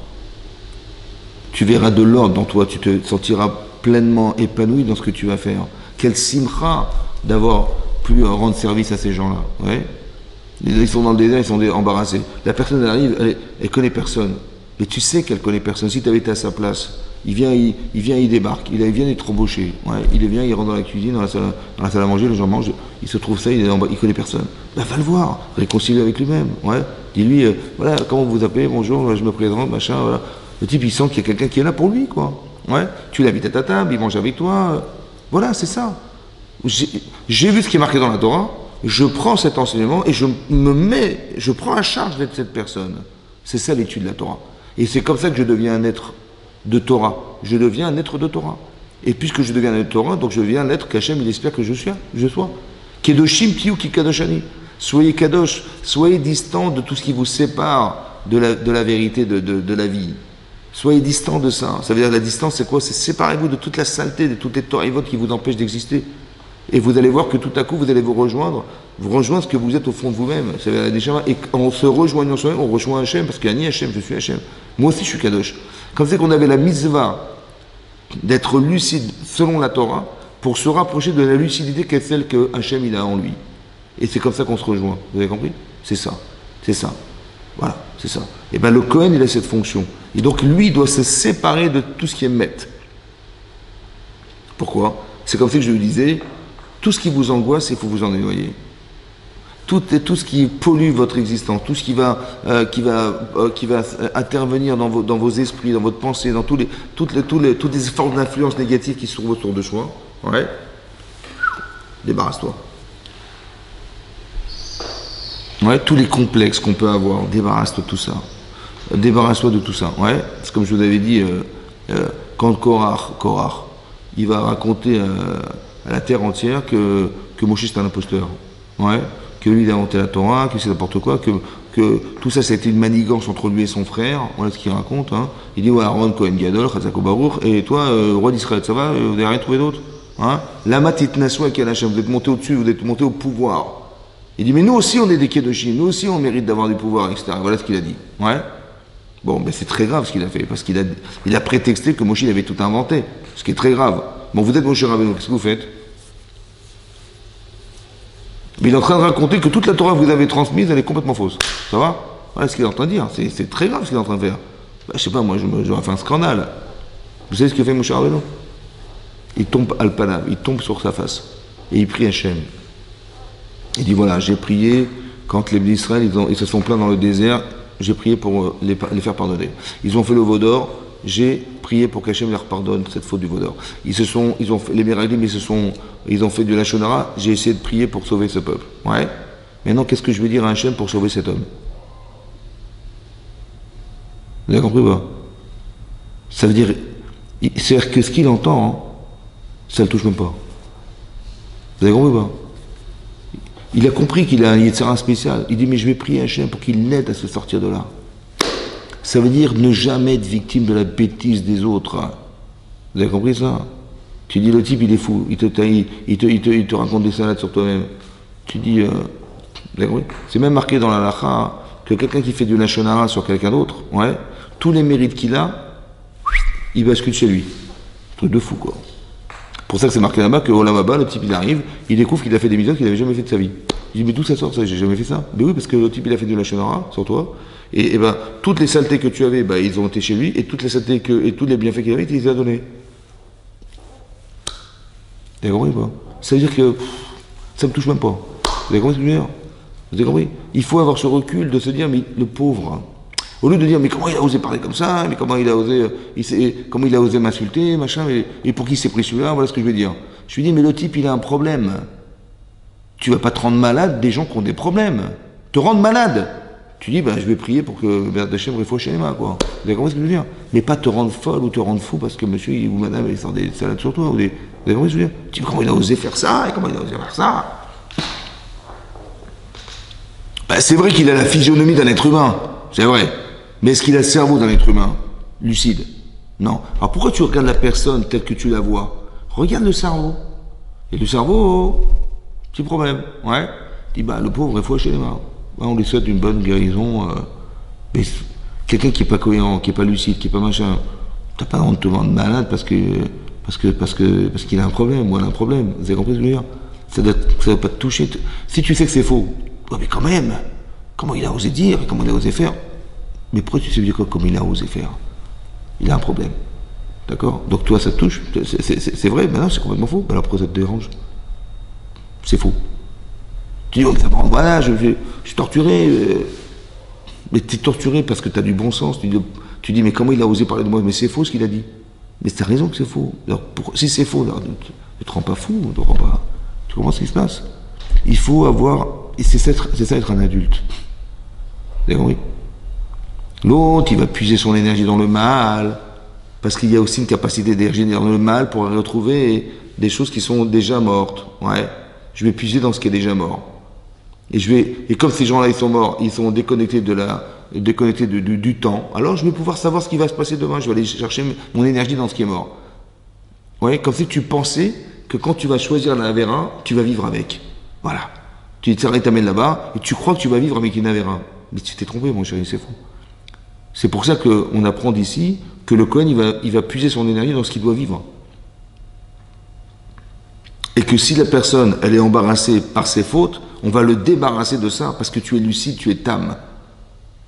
Tu verras de l'ordre dans toi. Tu te sentiras pleinement épanoui dans ce que tu vas faire. Quelle simcha d'avoir pu rendre service à ces gens-là. Ouais. Ils sont dans le désert, ils sont embarrassés. La personne elle arrive, elle connaît personne. Mais tu sais qu'elle connaît personne. Si tu avais été à sa place, il vient, il débarque. Il vient être embauché. Ouais. Il vient, il rentre dans la cuisine, dans la salle à manger, les gens mangent. Il se trouve ça, il connaît personne. Ben, va le voir, réconcilie avec lui-même. Ouais. Dis-lui, voilà, comment vous vous appelez, bonjour, je me présente, machin, voilà. Le type, il sent qu'il y a quelqu'un qui est là pour lui, quoi. Ouais. Tu l'invites à ta table, il mange avec toi. Voilà, c'est ça. J'ai vu ce qui est marqué dans la Torah. Je prends cet enseignement et je prends à charge d'être cette personne. C'est ça l'étude de la Torah. Et c'est comme ça que je deviens un être de Torah. Je deviens un être de Torah. Et puisque je deviens un être de Torah, donc je deviens l'être qu'Hachem il espère que je sois. Kedoshim tiyu ki kadoshani. Soyez kadosh, soyez distant de tout ce qui vous sépare de la vérité de la vie. Soyez distant de ça. Ça veut dire la distance, c'est quoi? C'est séparez-vous de toute la saleté, de toutes les torivot qui vous empêchent d'exister. Et vous allez voir que tout à coup, vous allez vous rejoindre ce que vous êtes au fond de vous-même. Et en se rejoignant soi-même, on rejoint Hachem, parce qu'il y a ni Hachem, je suis Hachem. Moi aussi, je suis Kadosh. Comme c'est qu'on avait la mitzvah d'être lucide selon la Torah, pour se rapprocher de la lucidité qu'est celle que Hachem il a en lui. Et c'est comme ça qu'on se rejoint. Vous avez compris? C'est ça. C'est ça. Voilà, c'est ça. Et bien le Kohen, il a cette fonction. Et donc lui, il doit se séparer de tout ce qui est mette. Pourquoi? C'est comme ça que je lui disais, tout ce qui vous angoisse, il faut vous en éloigner. Tout ce qui pollue votre existence, tout ce qui va intervenir dans vos esprits, dans votre pensée, dans toutes les formes d'influence négatives qui se trouvent autour de soi, ouais, débarrasse-toi. Ouais, tous les complexes qu'on peut avoir, débarrasse-toi de tout ça. Débarrasse-toi de tout ça. Ouais, c'est comme je vous avais dit, quand Korach, il va raconter à la terre entière que Moshe c'est un imposteur. Ouais, que lui il a inventé la Torah, que c'est n'importe quoi, que tout ça, ça a été une manigance entre lui et son frère. Voilà ce qu'il raconte. Hein. Il dit, ouais, Aaron Cohen Gadol, Chazako Baruch, et toi, roi d'Israël, ça va? Vous n'avez rien trouvé d'autre? Hein? Lama Titnaswa Kalachem, vous êtes monté au-dessus, vous êtes monté au pouvoir. Il dit, mais nous aussi on est des Kedoshim, nous aussi on mérite d'avoir du pouvoir, etc. Voilà ce qu'il a dit. Ouais. Bon, ben c'est très grave ce qu'il a fait, parce qu'il a prétexté que Moshe avait tout inventé, ce qui est très grave. Bon, vous êtes Moshe Rabbeinu, qu'est-ce que vous faites? Mais il est en train de raconter que toute la Torah que vous avez transmise, elle est complètement fausse. Ça va? Voilà ce qu'il est en train de dire, c'est très grave ce qu'il est en train de faire. Ben, je sais pas, moi j'aurais fait un scandale. Vous savez ce que fait Moshe Rabbeinu? Il tombe al-Panav, il tombe sur sa face, et il prie Hachem. Il dit voilà, j'ai prié quand les Israël ils se sont plaints dans le désert, j'ai prié pour les faire pardonner. Ils ont fait le veau d'or, j'ai prié pour qu'Hachem leur pardonne cette faute du veau d'or. Ils ont fait les Méralim, ils ont fait du Lachonara, j'ai essayé de prier pour sauver ce peuple. Ouais. Maintenant, qu'est-ce que je vais dire à Hachem pour sauver cet homme? Vous avez compris ou pas? Ça veut dire, c'est-à-dire que ce qu'il entend, hein, ça le touche même pas. Vous avez compris ou pas? Il a compris qu'il a un Yetzira spécial. Il dit, mais je vais prier Hachem pour qu'il l'aide à se sortir de là. Ça veut dire ne jamais être victime de la bêtise des autres. Vous avez compris ça? Tu dis, le type, il est fou. Il te raconte des salades sur toi-même. Tu dis, vous avez compris? C'est même marqué dans la Lacha que quelqu'un qui fait du Lachonara sur quelqu'un d'autre, ouais, tous les mérites qu'il a, il bascule chez lui. Truc de fou, quoi. Pour ça que c'est marqué là-bas que Olam Haba, le type il arrive, il découvre qu'il a fait des misères qu'il n'avait jamais fait de sa vie. Il dit mais d'où ça sort ça? J'ai jamais fait ça. Mais oui, parce que le type il a fait de la Lachonara sur toi, et ben toutes les saletés que tu avais, ben, ils ont été chez lui, et toutes les saletés et tous les bienfaits qu'il avait, il les a donnés. Vous avez compris ou pas? Ça veut dire que ça me touche même pas. Vous avez compris ce que je veux dire? Vous avez compris? Il faut avoir ce recul de se dire mais le pauvre. Hein. Au lieu de dire, mais comment il a osé parler comme ça, mais comment il a osé m'insulter, machin, et pour qui s'est pris celui-là, voilà ce que je vais dire. Je lui dis, mais le type, il a un problème. Tu vas pas te rendre malade des gens qui ont des problèmes. Te rendre malade. Tu dis, ben, je vais prier pour que Bert Hachem réfouche chez les mains, quoi. Vous avez compris ce que je veux dire? Mais pas te rendre folle ou te rendre fou parce que monsieur ou madame, ils sortent des salades sur toi. Vous avez compris ce que je veux dire? Tu dis, comment il a osé faire ça, et comment il a osé faire ça? Ben, c'est vrai qu'il a la physionomie d'un être humain. C'est vrai. Mais est-ce qu'il a le cerveau d'un être humain lucide? Non. Alors pourquoi tu regardes la personne telle que tu la vois? Regarde le cerveau. Et le cerveau, petit problème. Ouais. Dis bah le pauvre, il faut chez les mains. Ouais, on lui souhaite une bonne guérison. Mais quelqu'un qui est pas cohérent, qui est pas lucide, qui est pas machin, t'as pas honte de te rendre malade parce qu'il a un problème ou elle a un problème. Vous avez compris ce que je veux dire? Ça doit pas te toucher. Si tu sais que c'est faux, ouais, mais quand même, comment il a osé dire, comment il a osé faire? Mais pourquoi tu sais dire quoi comme il a osé faire? Il a un problème. D'accord? Donc toi, ça te touche. C'est vrai, mais non, c'est complètement faux. Alors pourquoi ça te dérange? C'est faux. Tu dis, oh, mais voilà, je suis torturé. Mais tu es torturé parce que tu as du bon sens. Tu dis, mais comment il a osé parler de moi? Mais c'est faux ce qu'il a dit. Mais tu as raison que c'est faux. Alors, si c'est faux, alors, ne te rends pas fou. Tu comprends ce qui se passe? Il faut avoir... Et c'est ça être un adulte. Vous avez compris? L'autre, il va puiser son énergie dans le mal, parce qu'il y a aussi une capacité d'énergie dans le mal pour retrouver des choses qui sont déjà mortes. Ouais. Je vais puiser dans ce qui est déjà mort. Et comme ces gens-là, ils sont morts, ils sont déconnectés du temps, alors je vais pouvoir savoir ce qui va se passer demain. Je vais aller chercher mon énergie dans ce qui est mort. Ouais, comme si tu pensais que quand tu vas choisir la Avera, tu vas vivre avec. Voilà. Tu t'amènes là-bas et tu crois que tu vas vivre avec une Avera. Mais tu t'es trompé, mon chéri, c'est faux. C'est pour ça qu'on apprend d'ici que le Kohen, il va puiser son énergie dans ce qu'il doit vivre. Et que si la personne, elle est embarrassée par ses fautes, on va le débarrasser de ça, parce que tu es lucide, tu es tam.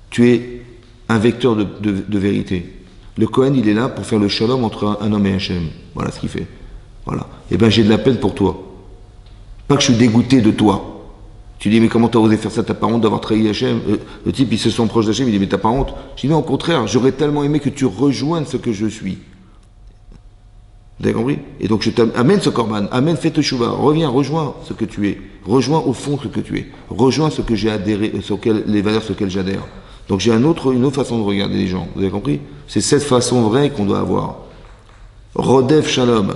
Tu es un vecteur de vérité. Le Kohen, il est là pour faire le shalom entre un homme et Hachem. Voilà ce qu'il fait. Voilà. Et bien, j'ai de la peine pour toi. Pas que je suis dégoûté de toi. Tu dis, mais comment t'as osé faire ça? T'as pas honte d'avoir trahi Hachem? Le type, il se sent proche d'Hachem, il dit, mais t'as pas honte? Je dis, non, au contraire, j'aurais tellement aimé que tu rejoignes ce que je suis. Vous avez compris? Et donc, je t'amène ce korban, amène, fais teshuva, reviens, rejoins ce que tu es. Rejoins au fond ce que tu es. Rejoins ce que j'ai adhéré, les valeurs sur lesquelles j'adhère. Donc, j'ai une autre façon de regarder les gens. Vous avez compris? C'est cette façon vraie qu'on doit avoir. Rodef Shalom.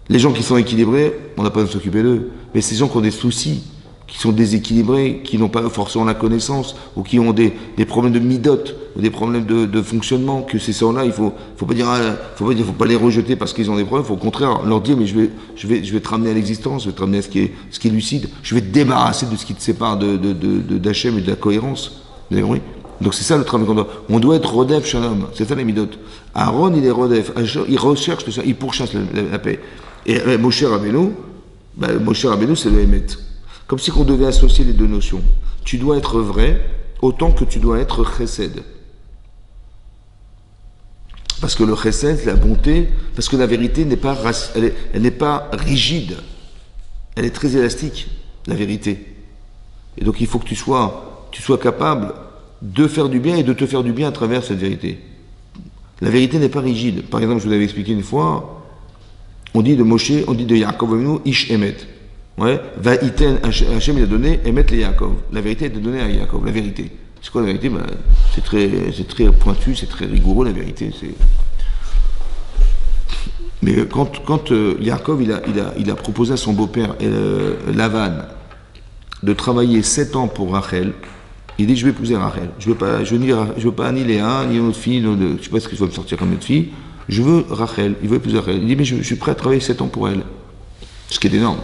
Les gens qui sont équilibrés, on n'a pas besoin de s'occuper d'eux. Mais ces gens qui ont des soucis, qui sont déséquilibrés, qui n'ont pas forcément la connaissance, ou qui ont des problèmes de midot, ou des problèmes de fonctionnement, que ces gens-là, il faut pas dire, faut pas les rejeter parce qu'ils ont des problèmes, il faut au contraire leur dire, mais je vais te ramener à l'existence, je vais te ramener à ce qui est lucide, je vais te débarrasser de ce qui te sépare d'Hachem et de la cohérence. Vous avez compris? Donc c'est ça le travail qu'on doit. On doit être Rodef Shalom, c'est ça les midot. Aaron, il est Rodef, il recherche ça, il pourchasse la paix. Et Moshe Rabbeinu, c'est le Hémet. Comme si on devait associer les deux notions. Tu dois être vrai autant que tu dois être chesed. Parce que le chesed, la bonté, parce que la vérité n'est pas, elle n'est pas rigide. Elle est très élastique, la vérité. Et donc il faut que tu sois capable de faire du bien et de te faire du bien à travers cette vérité. La vérité n'est pas rigide. Par exemple, je vous l'avais expliqué une fois, on dit de Moshe, on dit de Yaakov Avinu, Ish Emet. Ouais, va iten, Hachem il a donné, Emet les Yaakov. La vérité est donnée à Yaakov, la vérité. C'est quoi la vérité? Ben, c'est très pointu, c'est très rigoureux, la vérité. Mais quand Yaakov il a proposé à son beau-père Lavan de travailler 7 ans pour Rachel, il dit, je vais épouser Rachel. Je veux pas ni Léa, ni une autre fille, je sais pas ce qu'il va me sortir comme autre fille. Je veux Rachel. Il veut épouser Rachel. Il dit, mais je suis prêt à travailler 7 ans pour elle. Ce qui est énorme.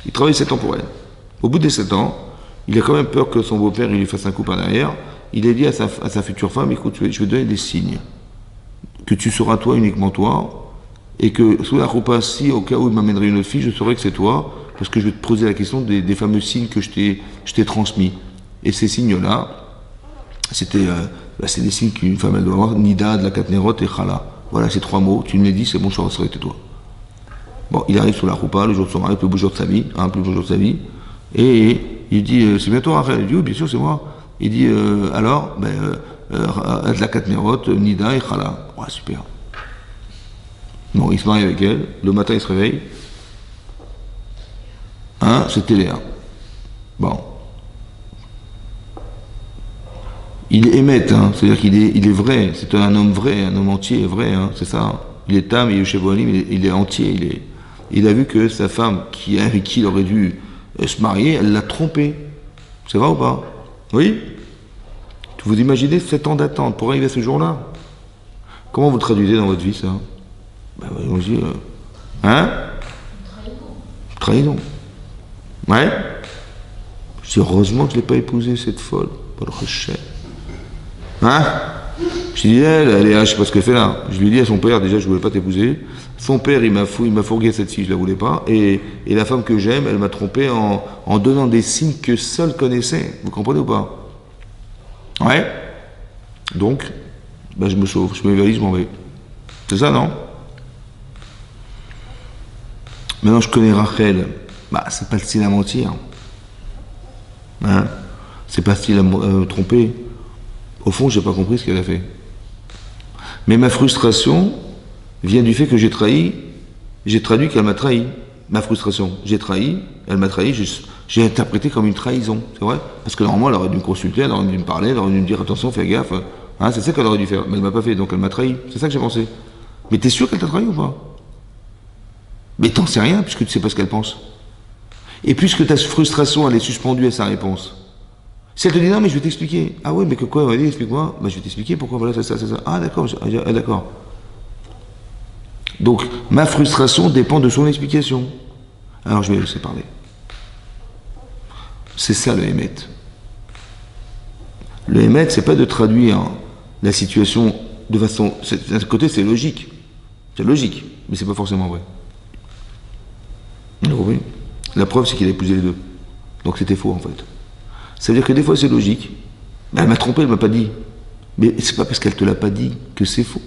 Il travaille 7 ans pour elle. Au bout des 7 ans, il a quand même peur que son beau-père il lui fasse un coup par derrière. Il a dit à sa future femme, écoute, je vais te donner des signes. Que tu seras toi, uniquement toi. Et que sous la roupa, si au cas où il m'amènerait une autre fille, je saurai que c'est toi. Parce que je vais te poser la question des fameux signes que je t'ai transmis. Et ces signes-là, c'est des signes qu'une femme elle doit avoir, Nida, de la Katnerot et Chala. Voilà ces 3 mots, tu me les dis, c'est bon, je saurai que c'est toi. Bon, il arrive sur la roupa, le jour de son mari, le plus beau jour de sa vie, le plus beau jour de sa vie, et il dit, c'est bien toi, Rachel? Il dit, oui, bien sûr, c'est moi. Il dit, alors, de la Katnerot, Nida et Chala. Ouais, super. Bon, il se marie avec elle, le matin il se réveille, c'était Léa. Bon. Il est émet, c'est-à-dire qu'il est vrai, c'est un homme vrai, un homme entier, vrai, c'est ça. Il est tam, il est chevolim, il est entier, il a vu que sa femme, avec qui il aurait dû se marier, elle l'a trompé. C'est vrai ou pas? Oui? Vous imaginez 7 ans d'attente pour arriver à ce jour-là? Comment vous traduisez dans votre vie ça? Ben on dit, Trahison. Ouais? Je dis, heureusement que je ne l'ai pas épousée, cette folle. Pas le rechet. Je dis, je sais pas ce qu'elle fait là. Je lui dis à son père, déjà, je voulais pas t'épouser. Son père, il m'a fourgué cette fille, je la voulais pas. Et la femme que j'aime, elle m'a trompé en donnant des signes que seul connaissait. Vous comprenez ou pas? Ouais. Donc, je me sauve, je m'évalue, je m'en vais. C'est ça, non? Maintenant, je connais Rachel. C'est pas le style à mentir. C'est pas le style à tromper. Au fond, j'ai pas compris ce qu'elle a fait. Mais ma frustration vient du fait que j'ai traduit qu'elle m'a trahi. Ma frustration, j'ai trahi, elle m'a trahi, j'ai interprété comme une trahison, c'est vrai? Parce que normalement, elle aurait dû me consulter, elle aurait dû me parler, elle aurait dû me dire attention, fais gaffe. C'est ça qu'elle aurait dû faire, mais elle m'a pas fait, donc elle m'a trahi. C'est ça que j'ai pensé. Mais t'es sûr qu'elle t'a trahi ou pas? Mais t'en sais rien, puisque tu sais pas ce qu'elle pense. Et puisque ta frustration, elle est suspendue à sa réponse. Si elle te dit non, mais je vais t'expliquer. Ah oui, mais que quoi? Vas-y, explique-moi. Je vais t'expliquer pourquoi, voilà, c'est ça. Ah d'accord, d'accord. Donc, ma frustration dépend de son explication. Alors, je vais laisser parler. C'est ça le Hémet. Le Hémet, c'est pas de traduire la situation de façon... D'un côté, c'est logique. C'est logique, mais c'est pas forcément vrai. Vous comprenez ? La preuve, c'est qu'il a épousé les deux. Donc c'était faux, en fait. Ça veut dire que des fois, c'est logique. Ben, elle m'a trompé, elle m'a pas dit. Mais c'est pas parce qu'elle te l'a pas dit que c'est faux.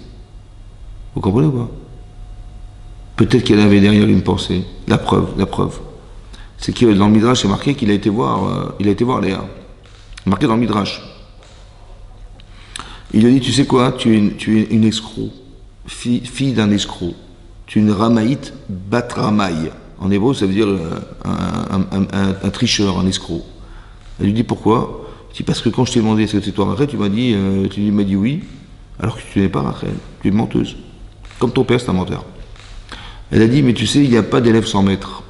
Vous comprenez ou pas ? Peut-être qu'elle avait derrière lui une pensée. La preuve. C'est que dans le Midrash, c'est marqué qu'il a été voir Léa. Marqué dans le Midrash. Il lui a dit, tu sais quoi, tu es une escroc, fille d'un escroc. Tu es une ramaïte bat ramaï. En hébreu, ça veut dire un tricheur, un escroc. Elle lui dit, pourquoi ? Il dit, parce que quand je t'ai demandé est-ce que c'est toi Rachel, tu m'as dit oui, alors que tu n'es pas Rachel, tu es menteuse. Comme ton père, c'est un menteur. Elle a dit, mais tu sais, il n'y a pas d'élève sans maître.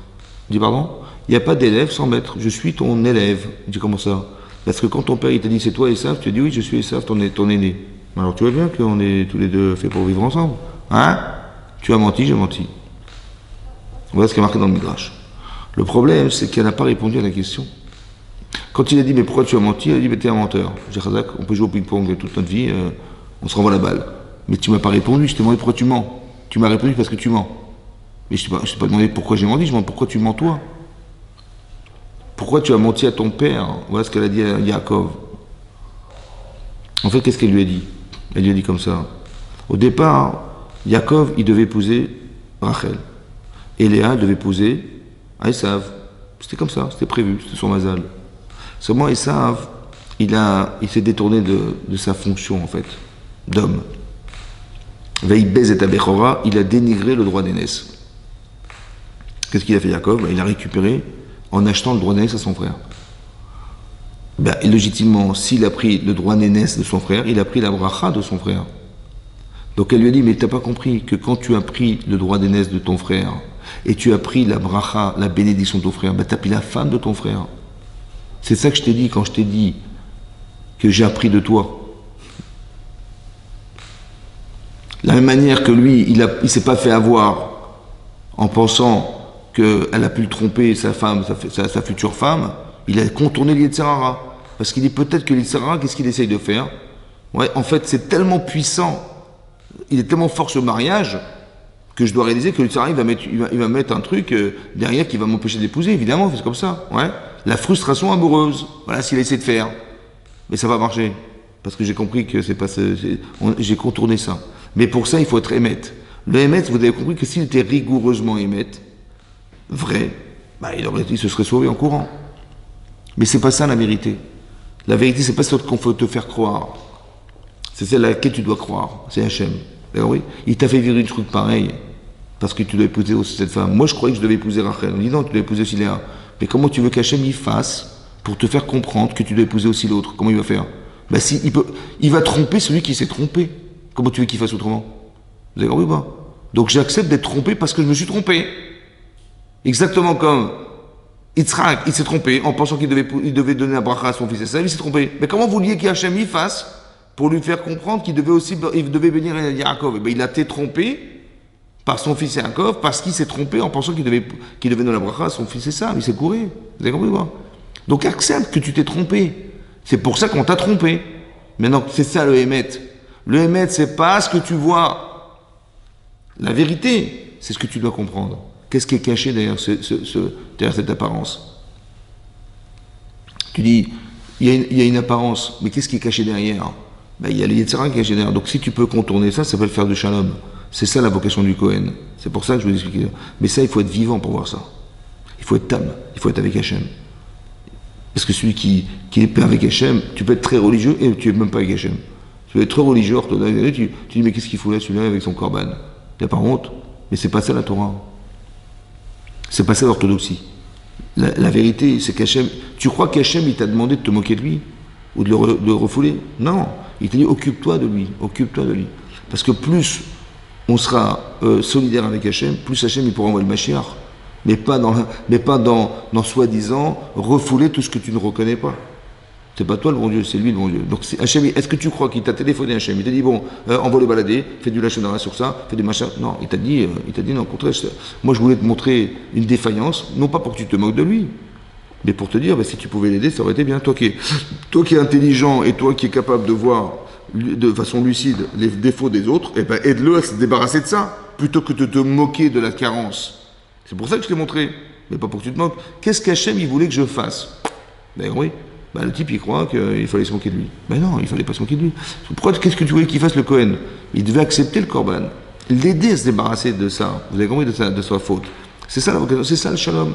Il dit, pardon ? Il n'y a pas d'élève sans maître, je suis ton élève. Il dit, comment ça ? Parce que quand ton père il t'a dit c'est toi Esav, tu as dit oui je suis Esav, ton aîné. Alors tu vois bien qu'on est tous les deux faits pour vivre ensemble. Hein ? Tu as menti, j'ai menti. Voilà ce qui est marqué dans le Midrash. Le problème c'est qu'elle n'a pas répondu à la question. Quand il a dit mais pourquoi tu as menti, elle a dit mais t'es un menteur. J'ai dit on peut jouer au ping-pong toute notre vie, on se renvoie la balle. Mais tu m'as pas répondu, je t'ai demandé pourquoi tu mens. Tu m'as répondu parce que tu mens. Mais je t'ai pas demandé pourquoi j'ai menti, je demande pourquoi tu mens toi. Pourquoi tu as menti à ton père ? Voilà ce qu'elle a dit à Yaakov. En fait, qu'est-ce qu'elle lui a dit ? Elle lui a dit comme ça. Au départ, Yaakov, il devait épouser Rachel. Et Léa devait épouser Esav. C'était comme ça, c'était prévu, c'était son mazal. Seulement Esav, il s'est détourné de sa fonction, en fait, d'homme. Veibez et Abechora, il a dénigré le droit d'aînesse. Qu'est-ce qu'il a fait Yaakov ? Il a récupéré en achetant le droit d'aînesse à son frère. Et légitimement, s'il a pris le droit d'aînesse de son frère, il a pris la bracha de son frère. Donc elle lui a dit, mais t'as pas compris que quand tu as pris le droit d'aînesse de ton frère, et tu as pris la bracha, la bénédiction de ton frère, t'as pris la femme de ton frère. C'est ça que je t'ai dit quand je t'ai dit que j'ai appris de toi. De la même manière que lui, il s'est pas fait avoir en pensant qu'elle a pu le tromper, sa femme, sa future femme, il a contourné l'Yetzirara. Parce qu'il dit peut-être que l'Yetzirara, qu'est-ce qu'il essaye de faire ? Ouais, en fait, c'est tellement puissant, il est tellement fort ce mariage, que je dois réaliser que l'Yetzirara, il va mettre un truc derrière qui va m'empêcher d'épouser, évidemment, c'est comme ça. Ouais. La frustration amoureuse, voilà ce qu'il a essayé de faire. Mais ça va marcher. Parce que j'ai compris que j'ai contourné ça. Mais pour ça, il faut être émette. Le émette, vous avez compris que s'il était rigoureusement émette, vrai, il se serait sauvé en courant. Mais c'est pas ça la vérité. La vérité, c'est pas ce qu'on peut te faire croire. C'est celle à laquelle tu dois croire. C'est Hachem. Oui. Il t'a fait vivre une truc pareil parce que tu dois épouser aussi cette femme. Moi, je croyais que je devais épouser Rachel. On dit non, tu dois épouser aussi Léa. Mais comment tu veux qu'Hachem y fasse pour te faire comprendre que tu dois épouser aussi l'autre ? Comment il va faire ? Il va tromper celui qui s'est trompé. Comment tu veux qu'il fasse autrement ? Vous avez compris ou pas ? Donc j'accepte d'être trompé parce que je me suis trompé. Exactement comme Yitzhak, il s'est trompé en pensant qu'il devait donner la bracha à son fils Esav, il s'est trompé. Mais comment vous vouliez qu'Hachem y fasse pour lui faire comprendre qu'il devait bénir Yaakov ? Il a été trompé par son fils Yaakov parce qu'il s'est trompé en pensant qu'il devait donner la bracha à son fils Esav. Il s'est couru. Vous avez compris ou pas ? Donc accepte que tu t'es trompé. C'est pour ça qu'on t'a trompé. Maintenant, c'est ça le Hémet. Le Hémet, c'est pas ce que tu vois. La vérité, c'est ce que tu dois comprendre. Qu'est-ce qui est caché derrière, derrière cette apparence ? Tu dis, il y a une apparence, mais qu'est-ce qui est caché derrière ? Il y a le Yetzirah qui est caché derrière. Donc si tu peux contourner ça, ça s'appelle faire du shalom. C'est ça la vocation du Kohen. C'est pour ça que je vous explique. Mais ça, il faut être vivant pour voir ça. Il faut être tam, il faut être avec Hachem. Parce que celui qui est avec Hachem, tu peux être très religieux et tu n'es même pas avec Hachem. Tu peux être très religieux, orthodoxe, tu dis mais qu'est-ce qu'il faut là, celui-là, avec son korban ? Il n'y a pas honte. Mais c'est pas ça la Torah. C'est pas ça l'orthodoxie. La vérité, c'est qu'Hachem... Tu crois qu'Hachem, il t'a demandé de te moquer de lui ? Ou de le refouler ? Non. Il t'a dit, occupe-toi de lui. Occupe-toi de lui. Parce que plus on sera solidaire avec Hachem, plus Hachem, il pourra envoyer le Mashiach. Mais pas dans soi-disant refouler tout ce que tu ne reconnais pas. C'est pas toi le bon Dieu, c'est lui le bon Dieu. Donc Hachem, est-ce que tu crois qu'il t'a téléphoné Hachem? Il t'a dit bon, envoie le balader, fais du lâcher sur ça, fais des machins. Non, il t'a dit non, au contraire, moi je voulais te montrer une défaillance, non pas pour que tu te moques de lui, mais pour te dire, si tu pouvais l'aider, ça aurait été bien. Toi qui es intelligent et toi qui es capable de voir de façon lucide les défauts des autres, eh ben aide-le à se débarrasser de ça, plutôt que de te moquer de la carence. C'est pour ça que je t'ai montré, mais pas pour que tu te moques. Qu'est-ce qu'Hachem il voulait que je fasse? Ben oui. Le type il croit qu'il fallait se moquer de lui. Ben non, il fallait pas se moquer de lui. Pourquoi, qu'est-ce que tu voulais qu'il fasse le Cohen? Il devait accepter le Corban, l'aider à se débarrasser de ça. Vous avez compris, de sa faute. C'est ça la vocation, c'est ça le shalom.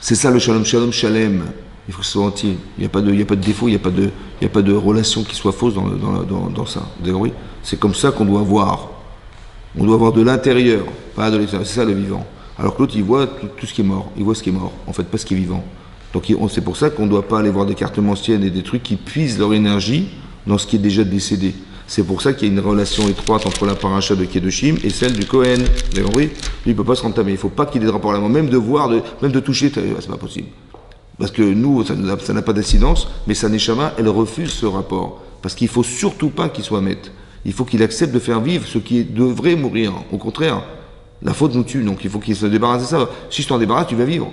C'est ça le shalom, shalem. Il faut que ce soit entier. Il n'y a pas de défaut, il n'y a pas de relation qui soit fausse dans ça. Vous avez compris? C'est comme ça qu'on doit voir. On doit voir de l'intérieur, pas de l'extérieur. C'est ça le vivant. Alors que l'autre, il voit tout ce qui est mort. Il voit ce qui est mort. En fait, pas ce qui est vivant. Donc c'est pour ça qu'on ne doit pas aller voir des cartes anciennes et des trucs qui puisent leur énergie dans ce qui est déjà décédé. C'est pour ça qu'il y a une relation étroite entre la paracha de Kedoshim et celle du Kohen. Vous avez compris? Lui, il ne peut pas se rentamer. Il ne faut pas qu'il ait de rapport à la main. Même de toucher, c'est pas possible. Parce que nous, ça n'a pas d'incidence, mais sa Neshama, elle refuse ce rapport. Parce qu'il ne faut surtout pas qu'il soit maître. Il faut qu'il accepte de faire vivre ce qui devrait mourir. Au contraire, la faute nous tue, donc il faut qu'il se débarrasse de ça. Si je t'en débarrasse, tu vas vivre.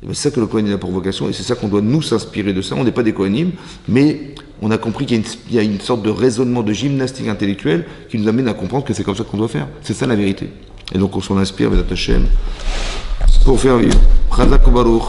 C'est ça que le Kohen a pour vocation, et c'est ça qu'on doit nous s'inspirer de ça. On n'est pas des Kohanim, mais on a compris qu'il y a une sorte de raisonnement, de gymnastique intellectuelle qui nous amène à comprendre que c'est comme ça qu'on doit faire. C'est ça la vérité. Et donc on s'en inspire, Bezat Hashem, pour faire vivre. Chazak Baruch.